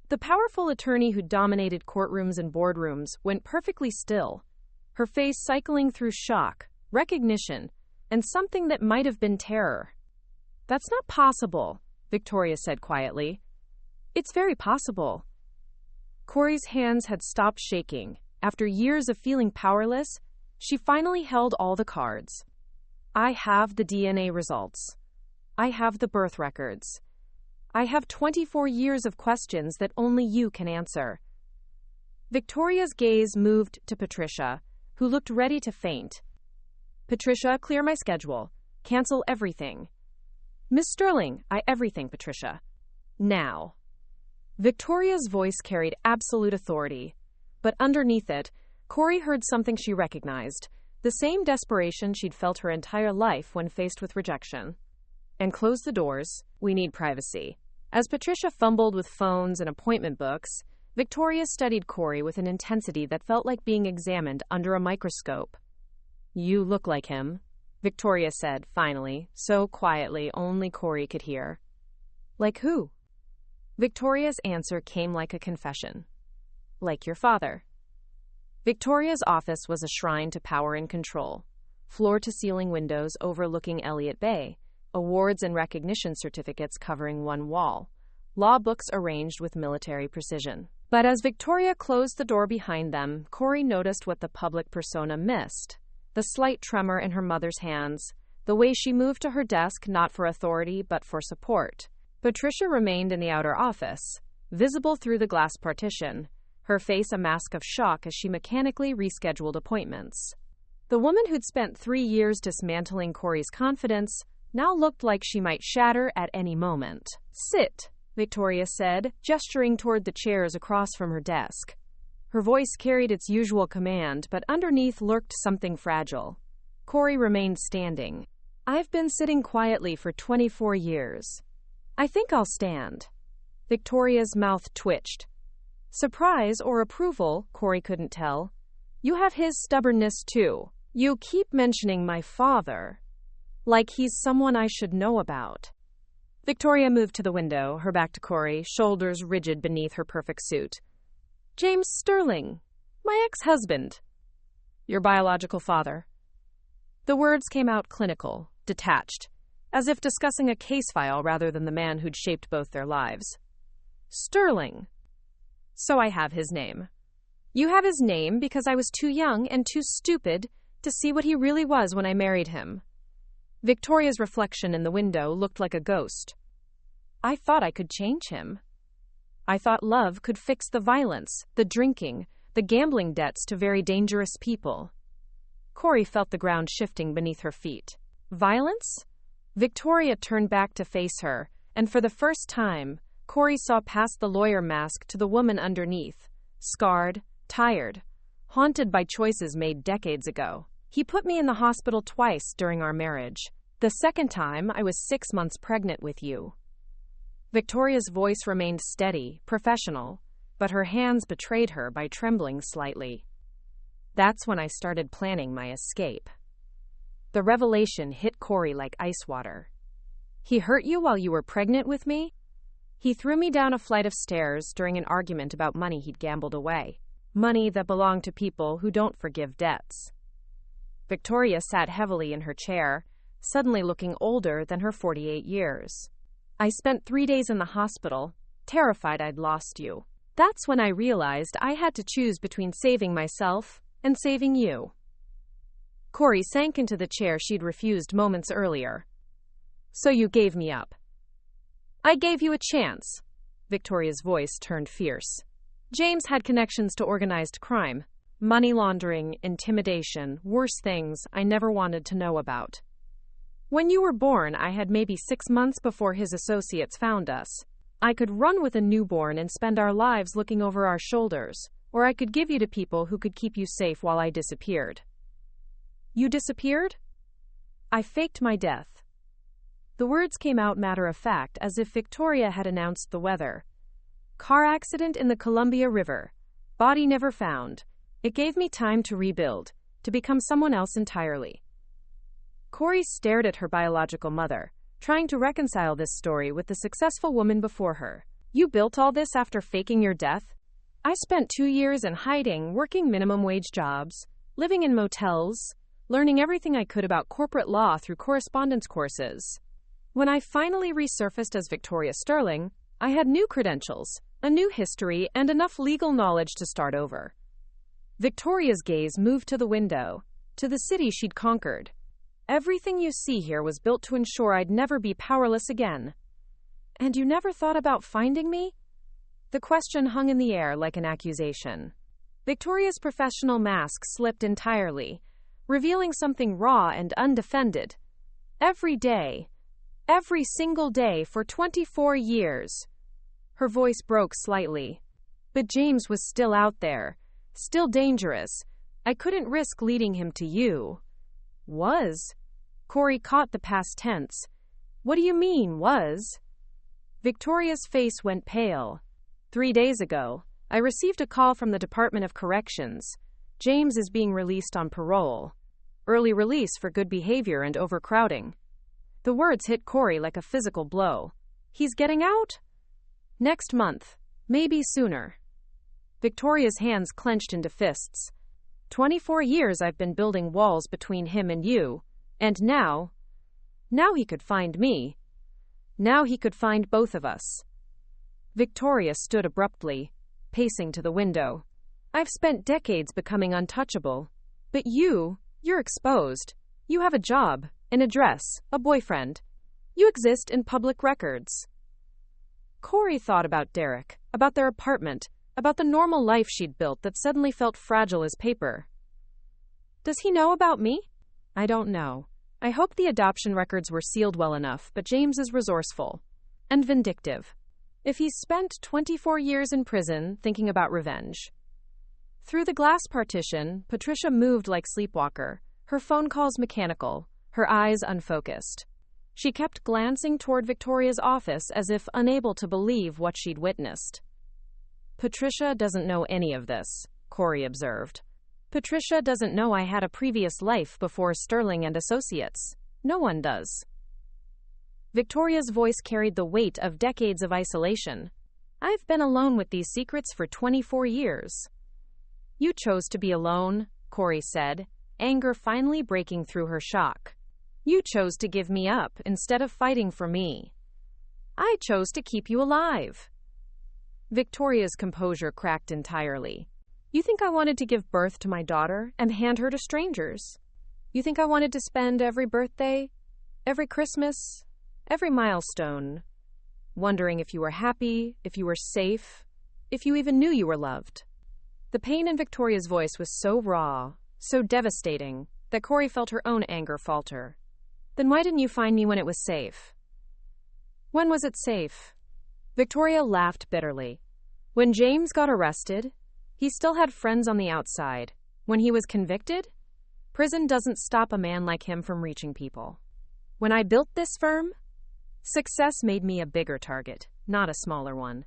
The powerful attorney who dominated courtrooms and boardrooms went perfectly still, her face cycling through shock, recognition, and something that might have been terror. That's not possible, Victoria said quietly. It's very possible. Cory's hands had stopped shaking. After years of feeling powerless, she finally held all the cards. I have the DNA results. I have the birth records. I have 24 years of questions that only you can answer. Victoria's gaze moved to Patricia, who looked ready to faint. Patricia, clear my schedule. Cancel everything. Miss Sterling, everything, Patricia. Now. Victoria's voice carried absolute authority, but underneath it, Cory heard something she recognized, the same desperation she'd felt her entire life when faced with rejection. And close the doors. We need privacy. As Patricia fumbled with phones and appointment books, Victoria studied Cory with an intensity that felt like being examined under a microscope. You look like him, Victoria said, finally, so quietly only Cory could hear. Like who? Victoria's answer came like a confession. Like your father. Victoria's office was a shrine to power and control. Floor-to-ceiling windows overlooking Elliott Bay, awards and recognition certificates covering one wall, law books arranged with military precision. But as Victoria closed the door behind them, Cory noticed what the public persona missed. The slight tremor in her mother's hands, the way she moved to her desk not for authority but for support. Patricia remained in the outer office, visible through the glass partition, her face a mask of shock as she mechanically rescheduled appointments. The woman who'd spent 3 years dismantling Cory's confidence now looked like she might shatter at any moment. Sit, Victoria said, gesturing toward the chairs across from her desk. Her voice carried its usual command, but underneath lurked something fragile. Cory remained standing. I've been sitting quietly for 24 years. I think I'll stand. Victoria's mouth twitched. Surprise or approval, Cory couldn't tell. You have his stubbornness too. You keep mentioning my father, like he's someone I should know about. Victoria moved to the window, her back to Cory, shoulders rigid beneath her perfect suit. James Sterling, my ex-husband. Your biological father. The words came out clinical, detached, as if discussing a case file rather than the man who'd shaped both their lives. Sterling. So I have his name. You have his name because I was too young and too stupid to see what he really was when I married him. Victoria's reflection in the window looked like a ghost. I thought I could change him. I thought love could fix the violence, the drinking, the gambling debts to very dangerous people. Cory felt the ground shifting beneath her feet. Violence? Victoria turned back to face her, and for the first time, Cory saw past the lawyer mask to the woman underneath, scarred, tired, haunted by choices made decades ago. He put me in the hospital twice during our marriage. The second time, I was 6 months pregnant with you. Victoria's voice remained steady, professional, but her hands betrayed her by trembling slightly. That's when I started planning my escape. The revelation hit Cory like ice water. He hurt you while you were pregnant with me? He threw me down a flight of stairs during an argument about money he'd gambled away. Money that belonged to people who don't forgive debts. Victoria sat heavily in her chair, suddenly looking older than her 48 years. I spent 3 days in the hospital, terrified I'd lost you. That's when I realized I had to choose between saving myself and saving you. Cory sank into the chair she'd refused moments earlier. So you gave me up. I gave you a chance. Victoria's voice turned fierce. James had connections to organized crime, money laundering, intimidation, worse things I never wanted to know about. When you were born, I had maybe 6 months before his associates found us. I could run with a newborn and spend our lives looking over our shoulders, or I could give you to people who could keep you safe while I disappeared. You disappeared? I faked my death. The words came out matter-of-fact, as if Victoria had announced the weather. Car accident in the Columbia River. Body never found. It gave me time to rebuild, to become someone else entirely. Cory stared at her biological mother, trying to reconcile this story with the successful woman before her. You built all this after faking your death? I spent 2 years in hiding, working minimum wage jobs, living in motels, learning everything I could about corporate law through correspondence courses. When I finally resurfaced as Victoria Sterling, I had new credentials, a new history, and enough legal knowledge to start over. Victoria's gaze moved to the window, to the city she'd conquered. Everything you see here was built to ensure I'd never be powerless again. And you never thought about finding me? The question hung in the air like an accusation. Victoria's professional mask slipped entirely, revealing something raw and undefended. Every day, every single day for 24 years. Her voice broke slightly. But James was still out there, still dangerous. I couldn't risk leading him to you. Was? Cory caught the past tense. What do you mean, was? Victoria's face went pale. 3 days ago, I received a call from the Department of Corrections. James is being released on parole. Early release for good behavior and overcrowding. The words hit Cory like a physical blow. He's getting out? Next month. Maybe sooner. Victoria's hands clenched into fists. 24 years I've been building walls between him and you, and now he could find me. Now he could find both of us. Victoria stood abruptly, pacing to the window. I've spent decades becoming untouchable. But you're exposed. You have a job, an address, a boyfriend. You exist in public records. Cory thought about Derek, about their apartment, about the normal life she'd built that suddenly felt fragile as paper. Does he know about me? I don't know. I hope the adoption records were sealed well enough, but James is resourceful and vindictive. If he's spent 24 years in prison thinking about revenge. Through the glass partition, Patricia moved like sleepwalker, her phone calls mechanical, her eyes unfocused. She kept glancing toward Victoria's office as if unable to believe what she'd witnessed. Patricia doesn't know any of this, Cory observed. Patricia doesn't know I had a previous life before Sterling and Associates. No one does. Victoria's voice carried the weight of decades of isolation. I've been alone with these secrets for 24 years. You chose to be alone, Cory said, anger finally breaking through her shock. You chose to give me up instead of fighting for me. I chose to keep you alive. Victoria's composure cracked entirely. You think I wanted to give birth to my daughter and hand her to strangers? You think I wanted to spend every birthday, every Christmas, every milestone, wondering if you were happy, if you were safe, if you even knew you were loved? The pain in Victoria's voice was so raw, so devastating, that Cory felt her own anger falter. Then why didn't you find me when it was safe? When was it safe? Victoria laughed bitterly. When James got arrested, he still had friends on the outside. When he was convicted, prison doesn't stop a man like him from reaching people. When I built this firm, success made me a bigger target, not a smaller one.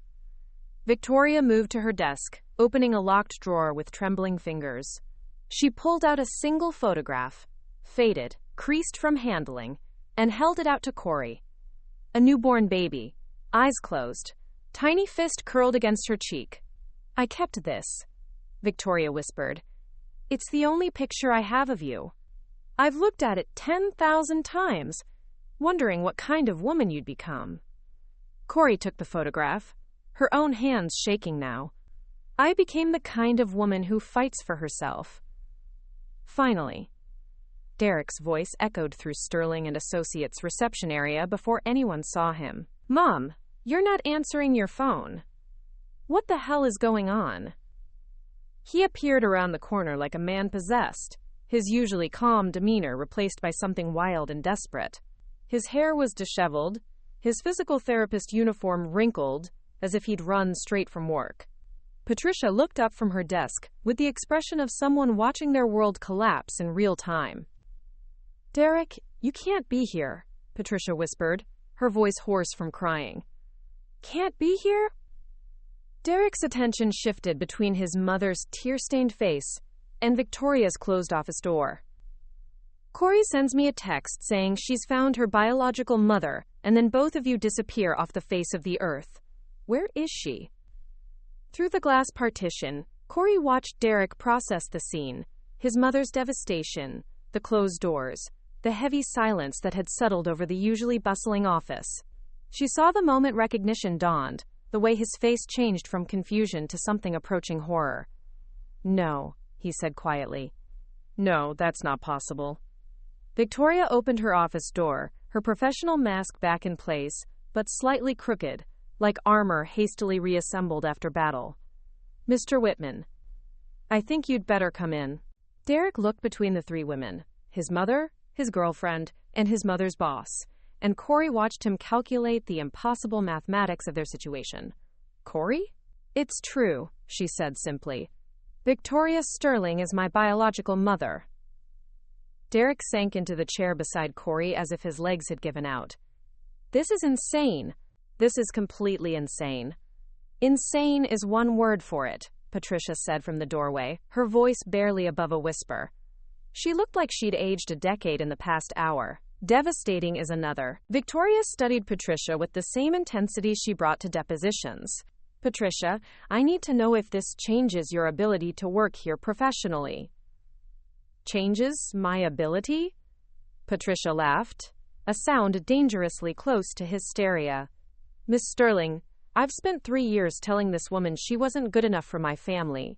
Victoria moved to her desk, opening a locked drawer with trembling fingers. She pulled out a single photograph, faded, creased from handling, and held it out to Cory. A newborn baby, eyes closed, tiny fist curled against her cheek. "I kept this," Victoria whispered. "It's the only picture I have of you. I've looked at it 10,000 times, wondering what kind of woman you'd become." Cory took the photograph, her own hands shaking now. "I became the kind of woman who fights for herself." Finally, Derek's voice echoed through Sterling and Associates' reception area before anyone saw him. "Mom, you're not answering your phone. What the hell is going on?" He appeared around the corner like a man possessed, his usually calm demeanor replaced by something wild and desperate. His hair was disheveled, his physical therapist uniform wrinkled, as if he'd run straight from work. Patricia looked up from her desk with the expression of someone watching their world collapse in real time. "Derek, you can't be here," Patricia whispered, her voice hoarse from crying. "Can't be here?" Derek's attention shifted between his mother's tear-stained face and Victoria's closed office door. "Cory sends me a text saying she's found her biological mother, and then both of you disappear off the face of the earth. Where is she?" Through the glass partition, Cory watched Derek process the scene, his mother's devastation, the closed doors, the heavy silence that had settled over the usually bustling office. She saw the moment recognition dawned, the way his face changed from confusion to something approaching horror. "No," he said quietly. "No, that's not possible." Victoria opened her office door, her professional mask back in place, but slightly crooked, like armor hastily reassembled after battle. "Mr. Whitman, I think you'd better come in." Derek looked between the three women, his mother, his girlfriend, and his mother's boss, and Cory watched him calculate the impossible mathematics of their situation. "Cory?" "It's true," she said simply. "Victoria Sterling is my biological mother." Derek sank into the chair beside Cory as if his legs had given out. "This is insane. This is completely insane." "Insane is one word for it," Patricia said from the doorway, her voice barely above a whisper. She looked like she'd aged a decade in the past hour. "Devastating is another." Victoria studied Patricia with the same intensity she brought to depositions. "Patricia, I need to know if this changes your ability to work here professionally." "Changes my ability?" Patricia laughed, a sound dangerously close to hysteria. "Miss Sterling, I've spent 3 years telling this woman she wasn't good enough for my family.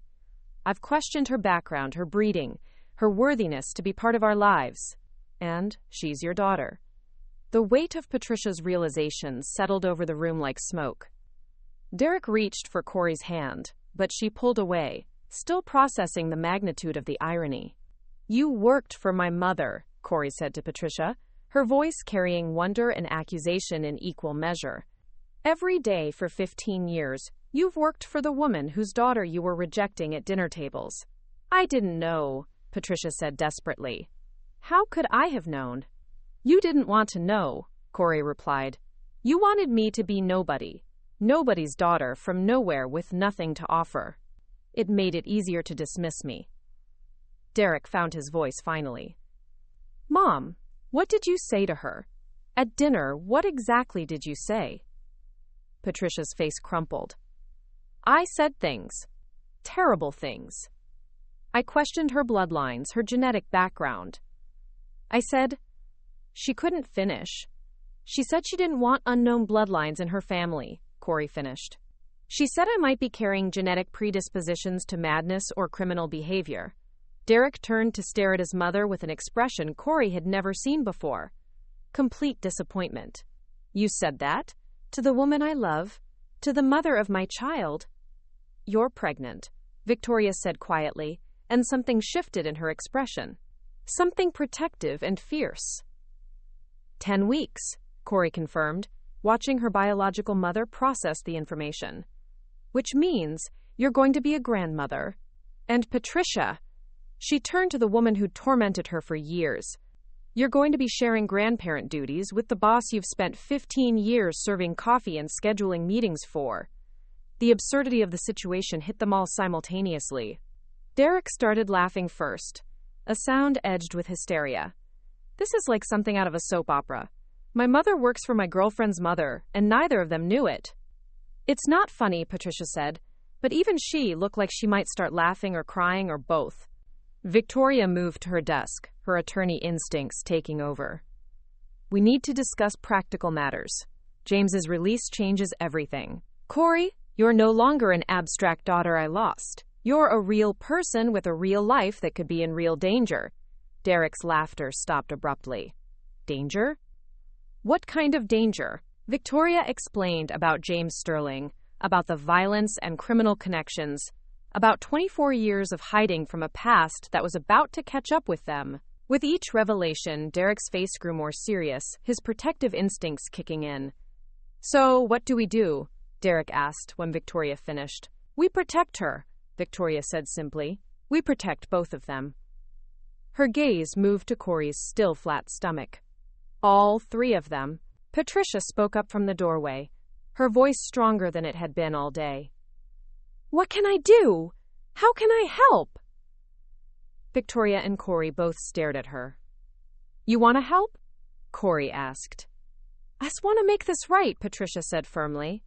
I've questioned her background, her breeding, her worthiness to be part of our lives. And she's your daughter." The weight of Patricia's realizations settled over the room like smoke. Derek reached for Cory's hand, but she pulled away, still processing the magnitude of the irony. "You worked for my mother," Cory said to Patricia, her voice carrying wonder and accusation in equal measure. "Every day for 15 years, you've worked for the woman whose daughter you were rejecting at dinner tables." "I didn't know," Patricia said desperately. "How could I have known?" "You didn't want to know," Cory replied. "You wanted me to be nobody. Nobody's daughter from nowhere with nothing to offer. It made it easier to dismiss me." Derek found his voice finally. "Mom, what did you say to her? At dinner, what exactly did you say?" Patricia's face crumpled. "I said things. Terrible things. I questioned her bloodlines, her genetic background. I said..." She couldn't finish. "She said she didn't want unknown bloodlines in her family," Cory finished. "She said I might be carrying genetic predispositions to madness or criminal behavior." Derek turned to stare at his mother with an expression Cory had never seen before. Complete disappointment. "You said that? To the woman I love? To the mother of my child?" "You're pregnant," Victoria said quietly, and something shifted in her expression. Something protective and fierce. 10 weeks, Cory confirmed, watching her biological mother process the information. "Which means you're going to be a grandmother. And Patricia," she turned to the woman who'd tormented her for years, "you're going to be sharing grandparent duties with the boss you've spent 15 years serving coffee and scheduling meetings for." The absurdity of the situation hit them all simultaneously. Derek started laughing first, a sound edged with hysteria. This is like something out of a soap opera. My mother works for my girlfriend's mother, and neither of them knew it. It's not funny, Patricia said, but even she looked like she might start laughing or crying or both. Victoria moved to her desk, her attorney instincts taking over. We need to discuss practical matters. James's release changes everything. Cory, you're no longer an abstract daughter I lost. You're a real person with a real life that could be in real danger. Derek's laughter stopped abruptly. Danger? What kind of danger? Victoria explained about James Sterling, about the violence and criminal connections, about 24 years of hiding from a past that was about to catch up with them. With each revelation, Derek's face grew more serious, his protective instincts kicking in. So, what do we do? Derek asked when Victoria finished. We protect her, Victoria said simply. We protect both of them. Her gaze moved to Cory's still flat stomach. All three of them. Patricia spoke up from the doorway, her voice stronger than it had been all day. What can I do? How can I help? Victoria and Cory both stared at her. You want to help? Cory asked. I just want to make this right, Patricia said firmly.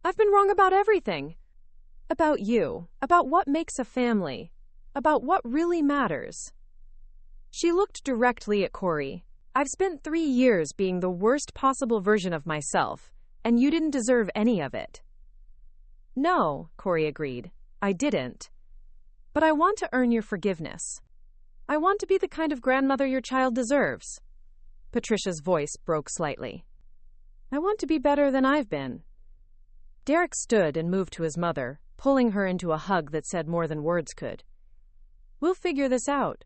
I've been wrong about everything. About you, about what makes a family, about what really matters. She looked directly at Cory. I've spent 3 years being the worst possible version of myself, and you didn't deserve any of it. No, Cory agreed. I didn't. But I want to earn your forgiveness. I want to be the kind of grandmother your child deserves. Patricia's voice broke slightly. I want to be better than I've been. Derek stood and moved to his mother, pulling her into a hug that said more than words could. We'll figure this out.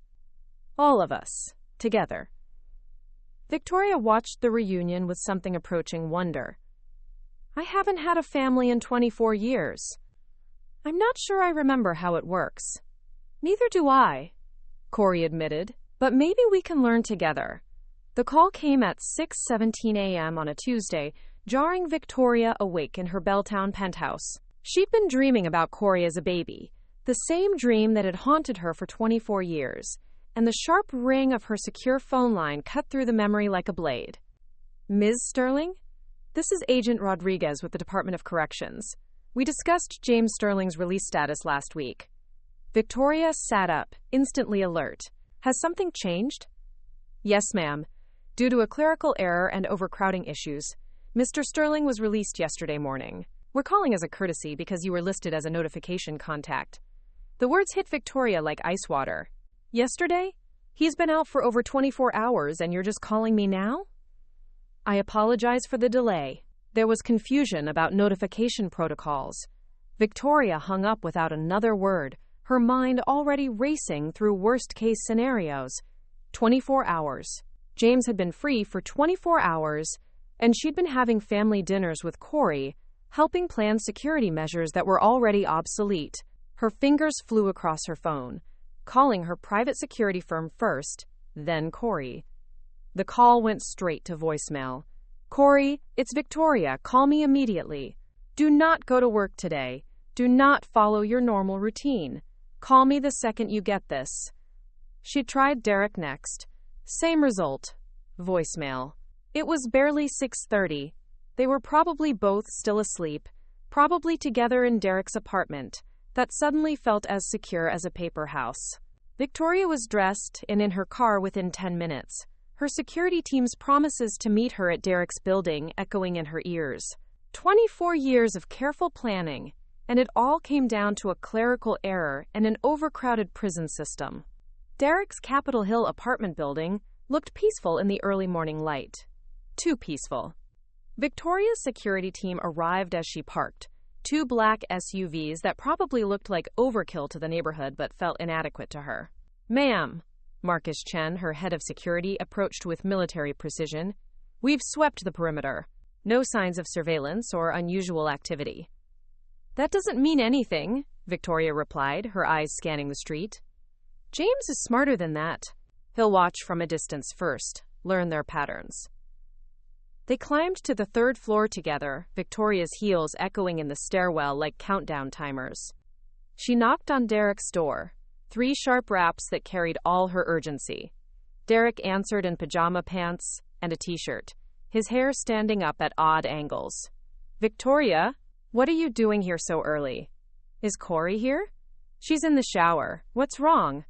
All of us. Together. Victoria watched the reunion with something approaching wonder. I haven't had a family in 24 years. I'm not sure I remember how it works. Neither do I, Cory admitted, but maybe we can learn together. The call came at 6:17 a.m. on a Tuesday, jarring Victoria awake in her Belltown penthouse. She'd been dreaming about Cory as a baby, the same dream that had haunted her for 24 years, and the sharp ring of her secure phone line cut through the memory like a blade. Ms. Sterling? This is Agent Rodriguez with the Department of Corrections. We discussed James Sterling's release status last week. Victoria sat up, instantly alert. Has something changed? Yes, ma'am. Due to a clerical error and overcrowding issues, Mr. Sterling was released yesterday morning. We're calling as a courtesy because you were listed as a notification contact. The words hit Victoria like ice water. Yesterday? He's been out for over 24 hours and you're just calling me now? I apologize for the delay. There was confusion about notification protocols. Victoria hung up without another word, her mind already racing through worst-case scenarios. 24 hours. James had been free for 24 hours, and she'd been having family dinners with Cory, helping plan security measures that were already obsolete. Her fingers flew across her phone, calling her private security firm first, then Cory. The call went straight to voicemail. Cory, it's Victoria. Call me immediately. Do not go to work today. Do not follow your normal routine. Call me the second you get this. She tried Derek next. Same result. Voicemail. It was barely 6:30. They were probably both still asleep, probably together in Derek's apartment, that suddenly felt as secure as a paper house. Victoria was dressed and in her car within 10 minutes. Her security team's promises to meet her at Derek's building echoing in her ears. 24 years of careful planning, and it all came down to a clerical error and an overcrowded prison system. Derek's Capitol Hill apartment building looked peaceful in the early morning light. Too peaceful. Victoria's security team arrived as she parked, 2 black SUVs that probably looked like overkill to the neighborhood but felt inadequate to her. Ma'am, Marcus Chen, her head of security, approached with military precision. We've swept the perimeter. No signs of surveillance or unusual activity. That doesn't mean anything, Victoria replied, her eyes scanning the street. James is smarter than that. He'll watch from a distance first, learn their patterns. They climbed to the 3rd floor together, Victoria's heels echoing in the stairwell like countdown timers. She knocked on Derek's door. 3 sharp raps that carried all her urgency. Derek answered in pajama pants and a t-shirt, his hair standing up at odd angles. "Victoria, what are you doing here so early? Is Cory here?" "She's in the shower. What's wrong?"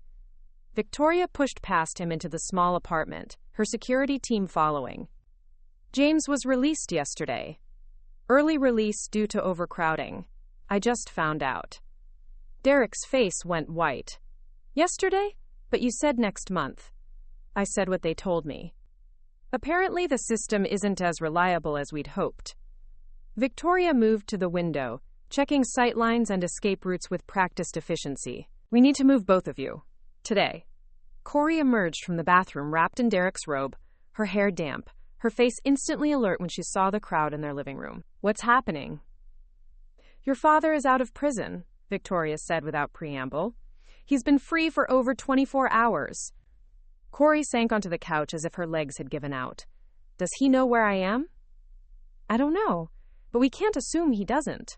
Victoria pushed past him into the small apartment, her security team following. "James was released yesterday. Early release due to overcrowding. I just found out." Derek's face went white. "Yesterday? But you said next month." "I said what they told me." Apparently the system isn't as reliable as we'd hoped. Victoria moved to the window, checking sightlines and escape routes with practiced efficiency. "We need to move both of you. Today." Cory emerged from the bathroom wrapped in Derek's robe, her hair damp, her face instantly alert when she saw the crowd in their living room. "What's happening?" "Your father is out of prison," Victoria said without preamble. "He's been free for over 24 hours. Cory sank onto the couch as if her legs had given out. "Does he know where I am?" "I don't know, but we can't assume he doesn't."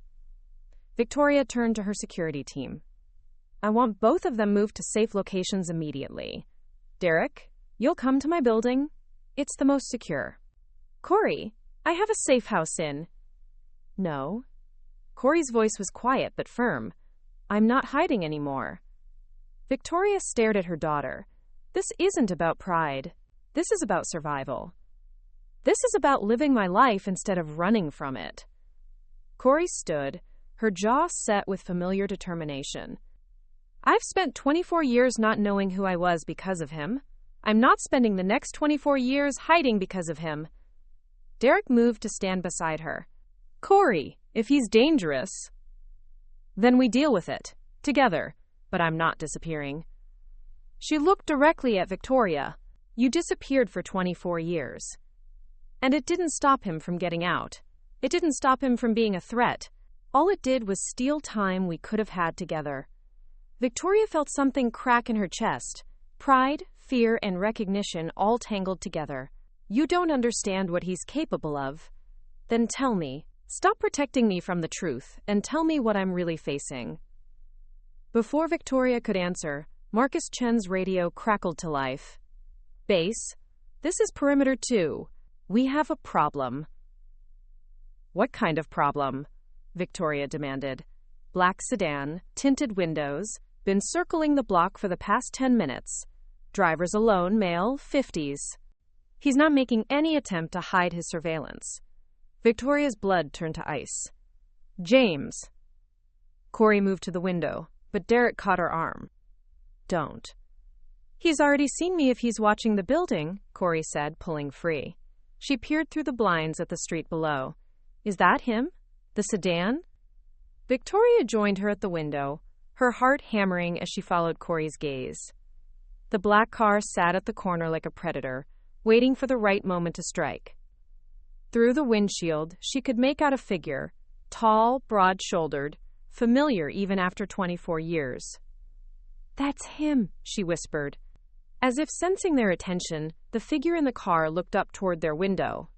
Victoria turned to her security team. "I want both of them moved to safe locations immediately. Derek, you'll come to my building. It's the most secure." "Cory, I have a safe house in." "No." Cory's voice was quiet but firm. "I'm not hiding anymore." Victoria stared at her daughter. "This isn't about pride. This is about survival. This is about living my life instead of running from it." Cory stood, her jaw set with familiar determination. "I've spent 24 years not knowing who I was because of him. I'm not spending the next 24 years hiding because of him." Derek moved to stand beside her. "Cory, if he's dangerous, then we deal with it. Together. But I'm not disappearing." She looked directly at Victoria. "You disappeared for 24 years. And it didn't stop him from getting out. It didn't stop him from being a threat. All it did was steal time we could have had together." Victoria felt something crack in her chest. Pride, fear, and recognition all tangled together. "You don't understand what he's capable of. Then tell me. Stop protecting me from the truth, and tell me what I'm really facing." Before Victoria could answer, Marcus Chen's radio crackled to life. "Base, this is Perimeter 2. We have a problem." "What kind of problem?" Victoria demanded. "Black sedan, tinted windows, been circling the block for the past 10 minutes. Driver's alone, male, 50s. He's not making any attempt to hide his surveillance." Victoria's blood turned to ice. "James." Cory moved to the window, but Derek caught her arm. "Don't." "He's already seen me if he's watching the building," Cory said, pulling free. She peered through the blinds at the street below. "Is that him? The sedan?" Victoria joined her at the window, her heart hammering as she followed Cory's gaze. The black car sat at the corner like a predator, waiting for the right moment to strike. Through the windshield, she could make out a figure, tall, broad-shouldered, familiar even after 24 years. "That's him," she whispered. As if sensing their attention, the figure in the car looked up toward their window.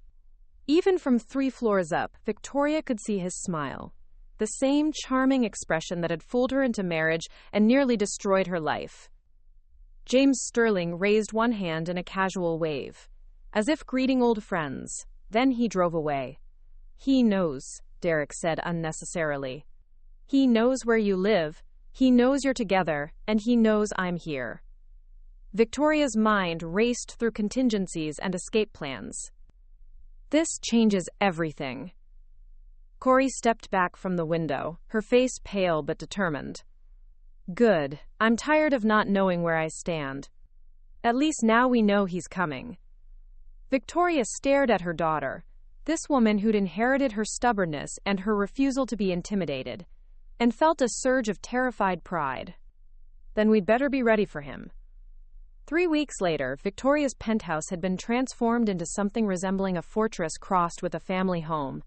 Even from 3 floors up, Victoria could see his smile. The same charming expression that had fooled her into marriage and nearly destroyed her life. James Sterling raised one hand in a casual wave, as if greeting old friends. Then he drove away. "He knows," Derek said unnecessarily. "He knows where you live, he knows you're together, and he knows I'm here." Victoria's mind raced through contingencies and escape plans. "This changes everything." Cory stepped back from the window, her face pale but determined. "Good. I'm tired of not knowing where I stand. At least now we know he's coming." Victoria stared at her daughter, this woman who'd inherited her stubbornness and her refusal to be intimidated, and felt a surge of terrified pride. "Then we'd better be ready for him." 3 weeks later, Victoria's penthouse had been transformed into something resembling a fortress crossed with a family home.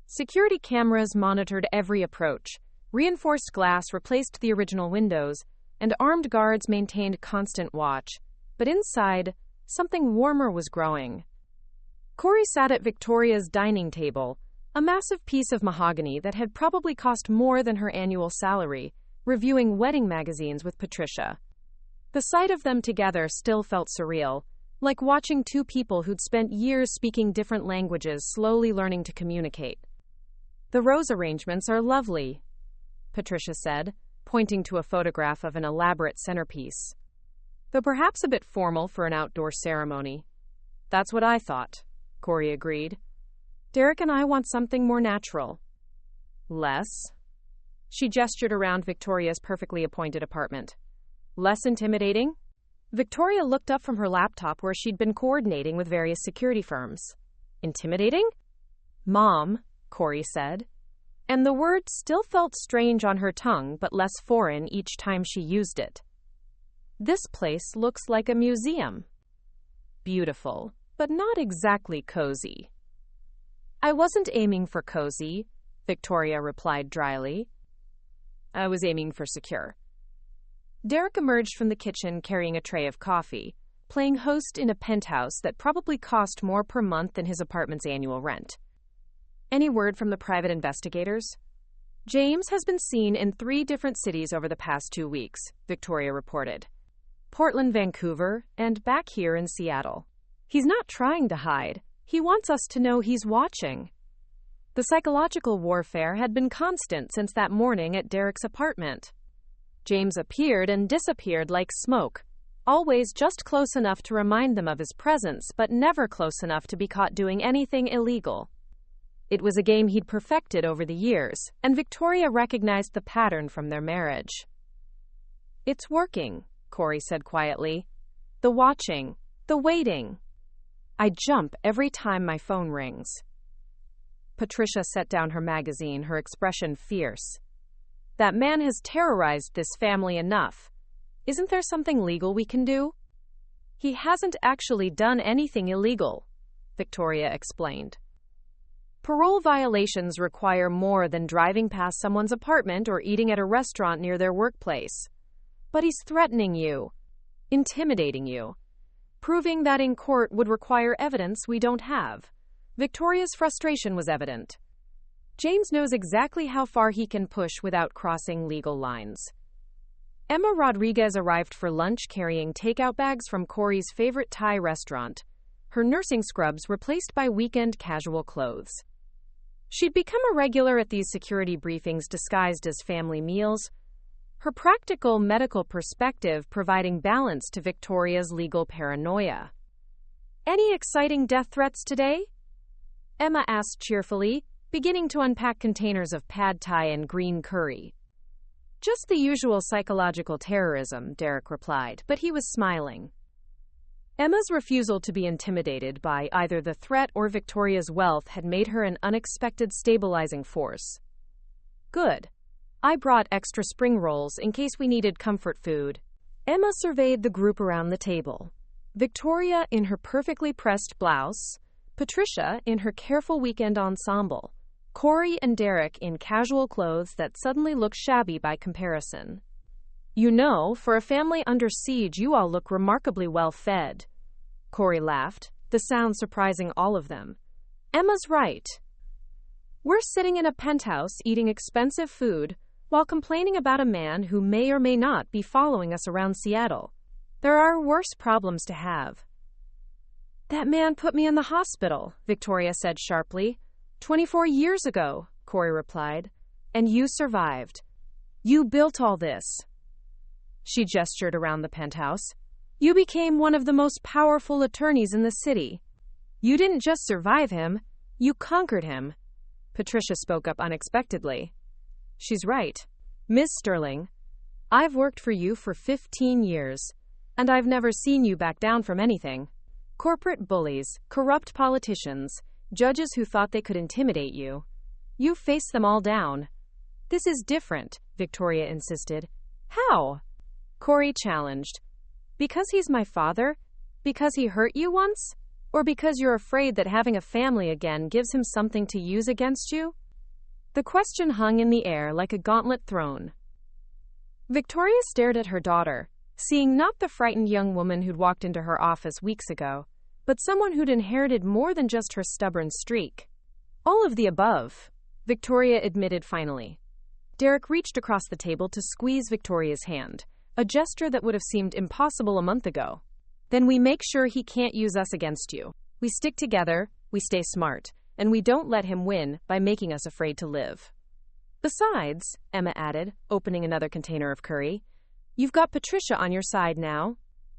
Security cameras monitored every approach, reinforced glass replaced the original windows, and armed guards maintained constant watch. But inside, something warmer was growing. Cory sat at Victoria's dining table, a massive piece of mahogany that had probably cost more than her annual salary, reviewing wedding magazines with Patricia. The sight of them together still felt surreal, like watching two people who'd spent years speaking different languages slowly learning to communicate. "The rose arrangements are lovely," Patricia said, pointing to a photograph of an elaborate centerpiece. "Though perhaps a bit formal for an outdoor ceremony." "That's what I thought," Cory agreed. "Derek and I want something more natural." "Less?" She gestured around Victoria's perfectly appointed apartment. "Less intimidating?" Victoria looked up from her laptop where she'd been coordinating with various security firms. "Intimidating?" "Mom," Cory said. And the word still felt strange on her tongue, but less foreign each time she used it. "This place looks like a museum. Beautiful, but not exactly cozy." "I wasn't aiming for cozy," Victoria replied dryly. "I was aiming for secure." Derek emerged from the kitchen carrying a tray of coffee, playing host in a penthouse that probably cost more per month than his apartment's annual rent. "Any word from the private investigators?" "James has been seen in 3 different cities over the past 2 weeks," Victoria reported. "Portland, Vancouver, and back here in Seattle. He's not trying to hide. He wants us to know he's watching." The psychological warfare had been constant since that morning at Derek's apartment. James appeared and disappeared like smoke, always just close enough to remind them of his presence, but never close enough to be caught doing anything illegal. It was a game he'd perfected over the years, and Victoria recognized the pattern from their marriage. "It's working," Cory said quietly. "The watching, the waiting. I jump every time my phone rings." Patricia set down her magazine, her expression fierce. "That man has terrorized this family enough. Isn't there something legal we can do?" "He hasn't actually done anything illegal," Victoria explained. "Parole violations require more than driving past someone's apartment or eating at a restaurant near their workplace. But he's threatening you, intimidating you, proving that in court would require evidence we don't have." Victoria's frustration was evident. James knows exactly how far he can push without crossing legal lines. Emma Rodriguez arrived for lunch carrying takeout bags from Cory's favorite Thai restaurant, her nursing scrubs replaced by weekend casual clothes. She'd become a regular at these security briefings disguised as family meals, her practical medical perspective providing balance to Victoria's legal paranoia. "Any exciting death threats today?" Emma asked cheerfully, beginning to unpack containers of pad thai and green curry. "Just the usual psychological terrorism," Derek replied, but he was smiling. Emma's refusal to be intimidated by either the threat or Victoria's wealth had made her an unexpected stabilizing force. "Good. I brought extra spring rolls in case we needed comfort food." Emma surveyed the group around the table. Victoria in her perfectly pressed blouse, Patricia in her careful weekend ensemble, Cory and Derek in casual clothes that suddenly looked shabby by comparison. "You know, for a family under siege, you all look remarkably well fed." Cory laughed, the sound surprising all of them. "Emma's right. We're sitting in a penthouse eating expensive food while complaining about a man who may or may not be following us around Seattle. There are worse problems to have." "That man put me in the hospital," Victoria said sharply. 24 years ago, Cory replied. "And you survived. You built all this." She gestured around the penthouse. "You became one of the most powerful attorneys in the city. You didn't just survive him, you conquered him." Patricia spoke up unexpectedly. "She's right. Ms. Sterling, I've worked for you for 15 years, and I've never seen you back down from anything. Corporate bullies, corrupt politicians, judges who thought they could intimidate you. You faced them all down." "This is different," Victoria insisted. "How?" Cory challenged. "Because he's my father? Because he hurt you once? Or because you're afraid that having a family again gives him something to use against you?" The question hung in the air like a gauntlet thrown. Victoria stared at her daughter, seeing not the frightened young woman who'd walked into her office weeks ago, but someone who'd inherited more than just her stubborn streak. "All of the above," Victoria admitted finally. Derek reached across the table to squeeze Victoria's hand, a gesture that would have seemed impossible a month ago. Then we make sure he can't use us against you. We stick together, we stay smart, and we don't let him win by making us afraid to live. Besides, Emma added, opening another container of curry, you've got Patricia on your side now.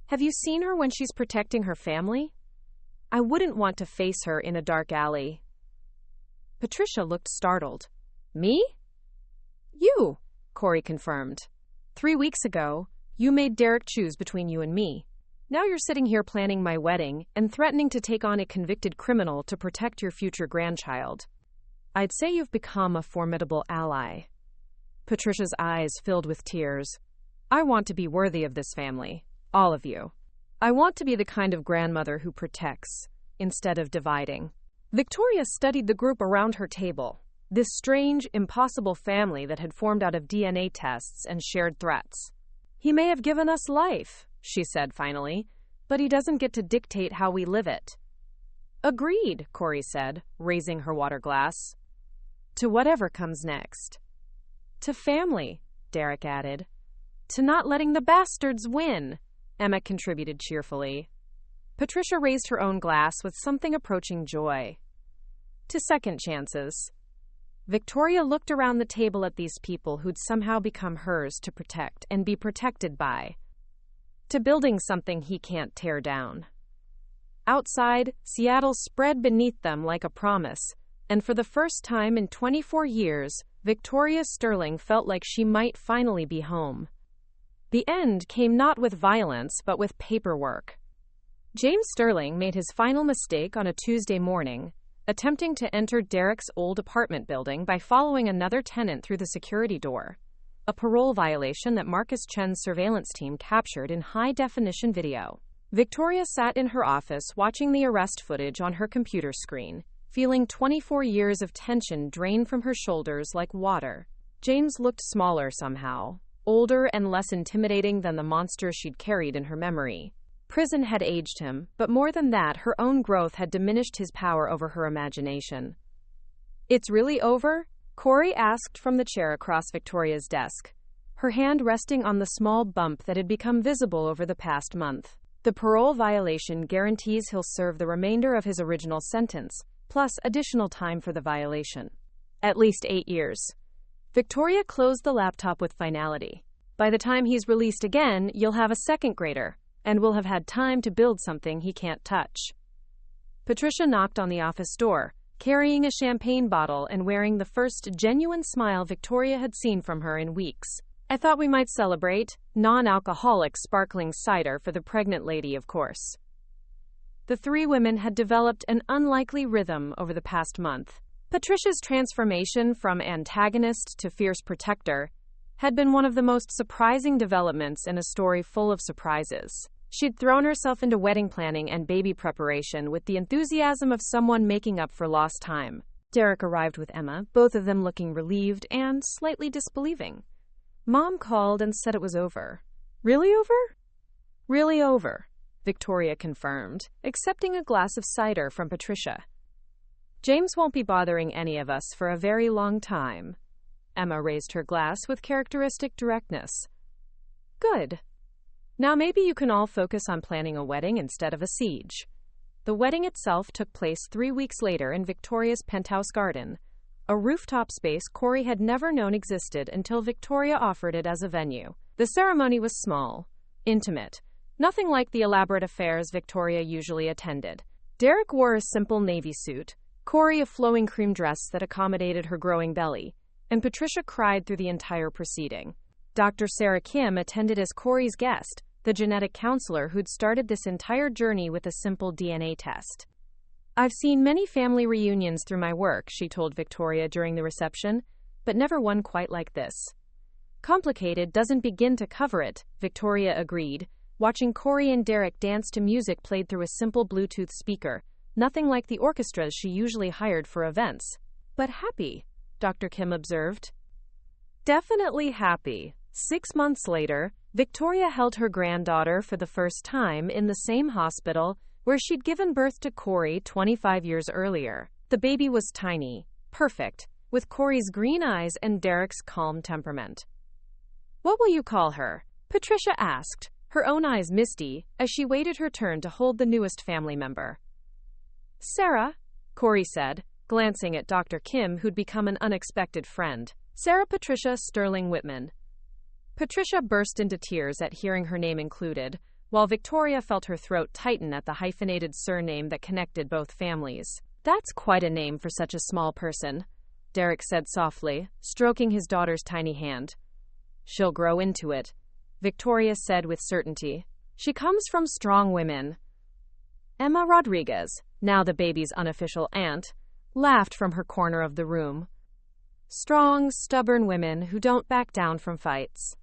Have you seen her when she's protecting her family? I wouldn't want to face her in a dark alley. Patricia looked startled. Me? You, Cory confirmed. 3 weeks ago, you made Derek choose between you and me. Now you're sitting here planning my wedding and threatening to take on a convicted criminal to protect your future grandchild. I'd say you've become a formidable ally. Patricia's eyes filled with tears. I want to be worthy of this family, all of you. I want to be the kind of grandmother who protects, instead of dividing. Victoria studied the group around her table, this strange, impossible family that had formed out of DNA tests and shared threats. He may have given us life, she said finally, but he doesn't get to dictate how we live it. Agreed, Cory said, raising her water glass. To whatever comes next. To family, Derek added. To not letting the bastards win, Emma contributed cheerfully. Patricia raised her own glass with something approaching joy. To second chances. Victoria looked around the table at these people who'd somehow become hers to protect and be protected by. To building something he can't tear down. Outside, Seattle spread beneath them like a promise, and for the first time in 24 years, Victoria Sterling felt like she might finally be home. The end came not with violence, but with paperwork. James Sterling made his final mistake on a Tuesday morning, attempting to enter Derek's old apartment building by following another tenant through the security door, a parole violation that Marcus Chen's surveillance team captured in high-definition video. Victoria sat in her office watching the arrest footage on her computer screen, feeling 24 years of tension drain from her shoulders like water. James looked smaller somehow, older and less intimidating than the monster she'd carried in her memory. Prison had aged him, but more than that, her own growth had diminished his power over her imagination. It's really over? Cory asked from the chair across Victoria's desk, her hand resting on the small bump that had become visible over the past month. The parole violation guarantees he'll serve the remainder of his original sentence, plus additional time for the violation. At least 8 years. Victoria closed the laptop with finality. By the time he's released again, you'll have a second grader, and will have had time to build something he can't touch. Patricia knocked on the office door, carrying a champagne bottle and wearing the first genuine smile Victoria had seen from her in weeks. I thought we might celebrate non-alcoholic sparkling cider for the pregnant lady, of course. The three women had developed an unlikely rhythm over the past month. Patricia's transformation from antagonist to fierce protector had been one of the most surprising developments in a story full of surprises. She'd thrown herself into wedding planning and baby preparation with the enthusiasm of someone making up for lost time. Derek arrived with Emma, both of them looking relieved and slightly disbelieving. Mom called and said it was over. Really over? Really over, Victoria confirmed, accepting a glass of cider from Patricia. James won't be bothering any of us for a very long time. Emma raised her glass with characteristic directness. Good. Now maybe you can all focus on planning a wedding instead of a siege. The wedding itself took place 3 weeks later in Victoria's penthouse garden, a rooftop space Cory had never known existed until Victoria offered it as a venue. The ceremony was small, intimate, nothing like the elaborate affairs Victoria usually attended. Derek wore a simple navy suit, Cory a flowing cream dress that accommodated her growing belly, and Patricia cried through the entire proceeding. Dr. Sarah Kim attended as Cory's guest, the genetic counselor who'd started this entire journey with a simple DNA test. I've seen many family reunions through my work, she told Victoria during the reception, but never one quite like this. Complicated doesn't begin to cover it, Victoria agreed, watching Cory and Derek dance to music played through a simple Bluetooth speaker, nothing like the orchestras she usually hired for events. But happy, Dr. Kim observed. Definitely happy. 6 months later, Victoria held her granddaughter for the first time in the same hospital where she'd given birth to Cory 25 years earlier. The baby was tiny, perfect, with Cory's green eyes and Derek's calm temperament. "What will you call her?" Patricia asked, her own eyes misty, as she waited her turn to hold the newest family member. "Sarah," Cory said, glancing at Dr. Kim, who'd become an unexpected friend. "Sarah Patricia Sterling Whitman." Patricia burst into tears at hearing her name included, while Victoria felt her throat tighten at the hyphenated surname that connected both families. "That's quite a name for such a small person," Derek said softly, stroking his daughter's tiny hand. "She'll grow into it," Victoria said with certainty. "She comes from strong women." Emma Rodriguez, now the baby's unofficial aunt, laughed from her corner of the room. "Strong, stubborn women who don't back down from fights."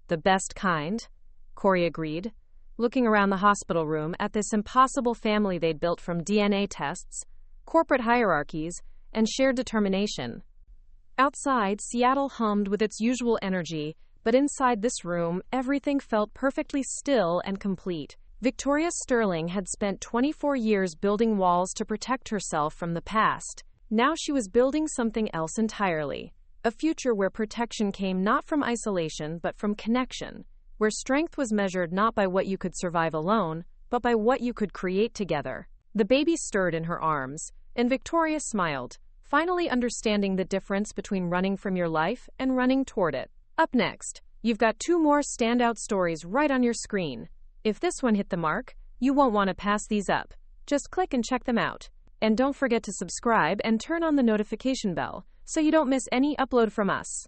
"The best kind," Cory agreed, looking around the hospital room at this impossible family they'd built from DNA tests, corporate hierarchies, and shared determination. Outside, Seattle hummed with its usual energy, but inside this room, everything felt perfectly still and complete. Victoria Sterling had spent 24 years building walls to protect herself from the past. Now she was building something else entirely. A future where protection came not from isolation but from connection, where strength was measured not by what you could survive alone, but by what you could create together. The baby stirred in her arms, and Victoria smiled, finally understanding the difference between running from your life and running toward it. Up next, you've got 2 more standout stories right on your screen. If this one hit the mark, you won't want to pass these up. Just click and check them out. And don't forget to subscribe and turn on the notification bell so you don't miss any upload from us.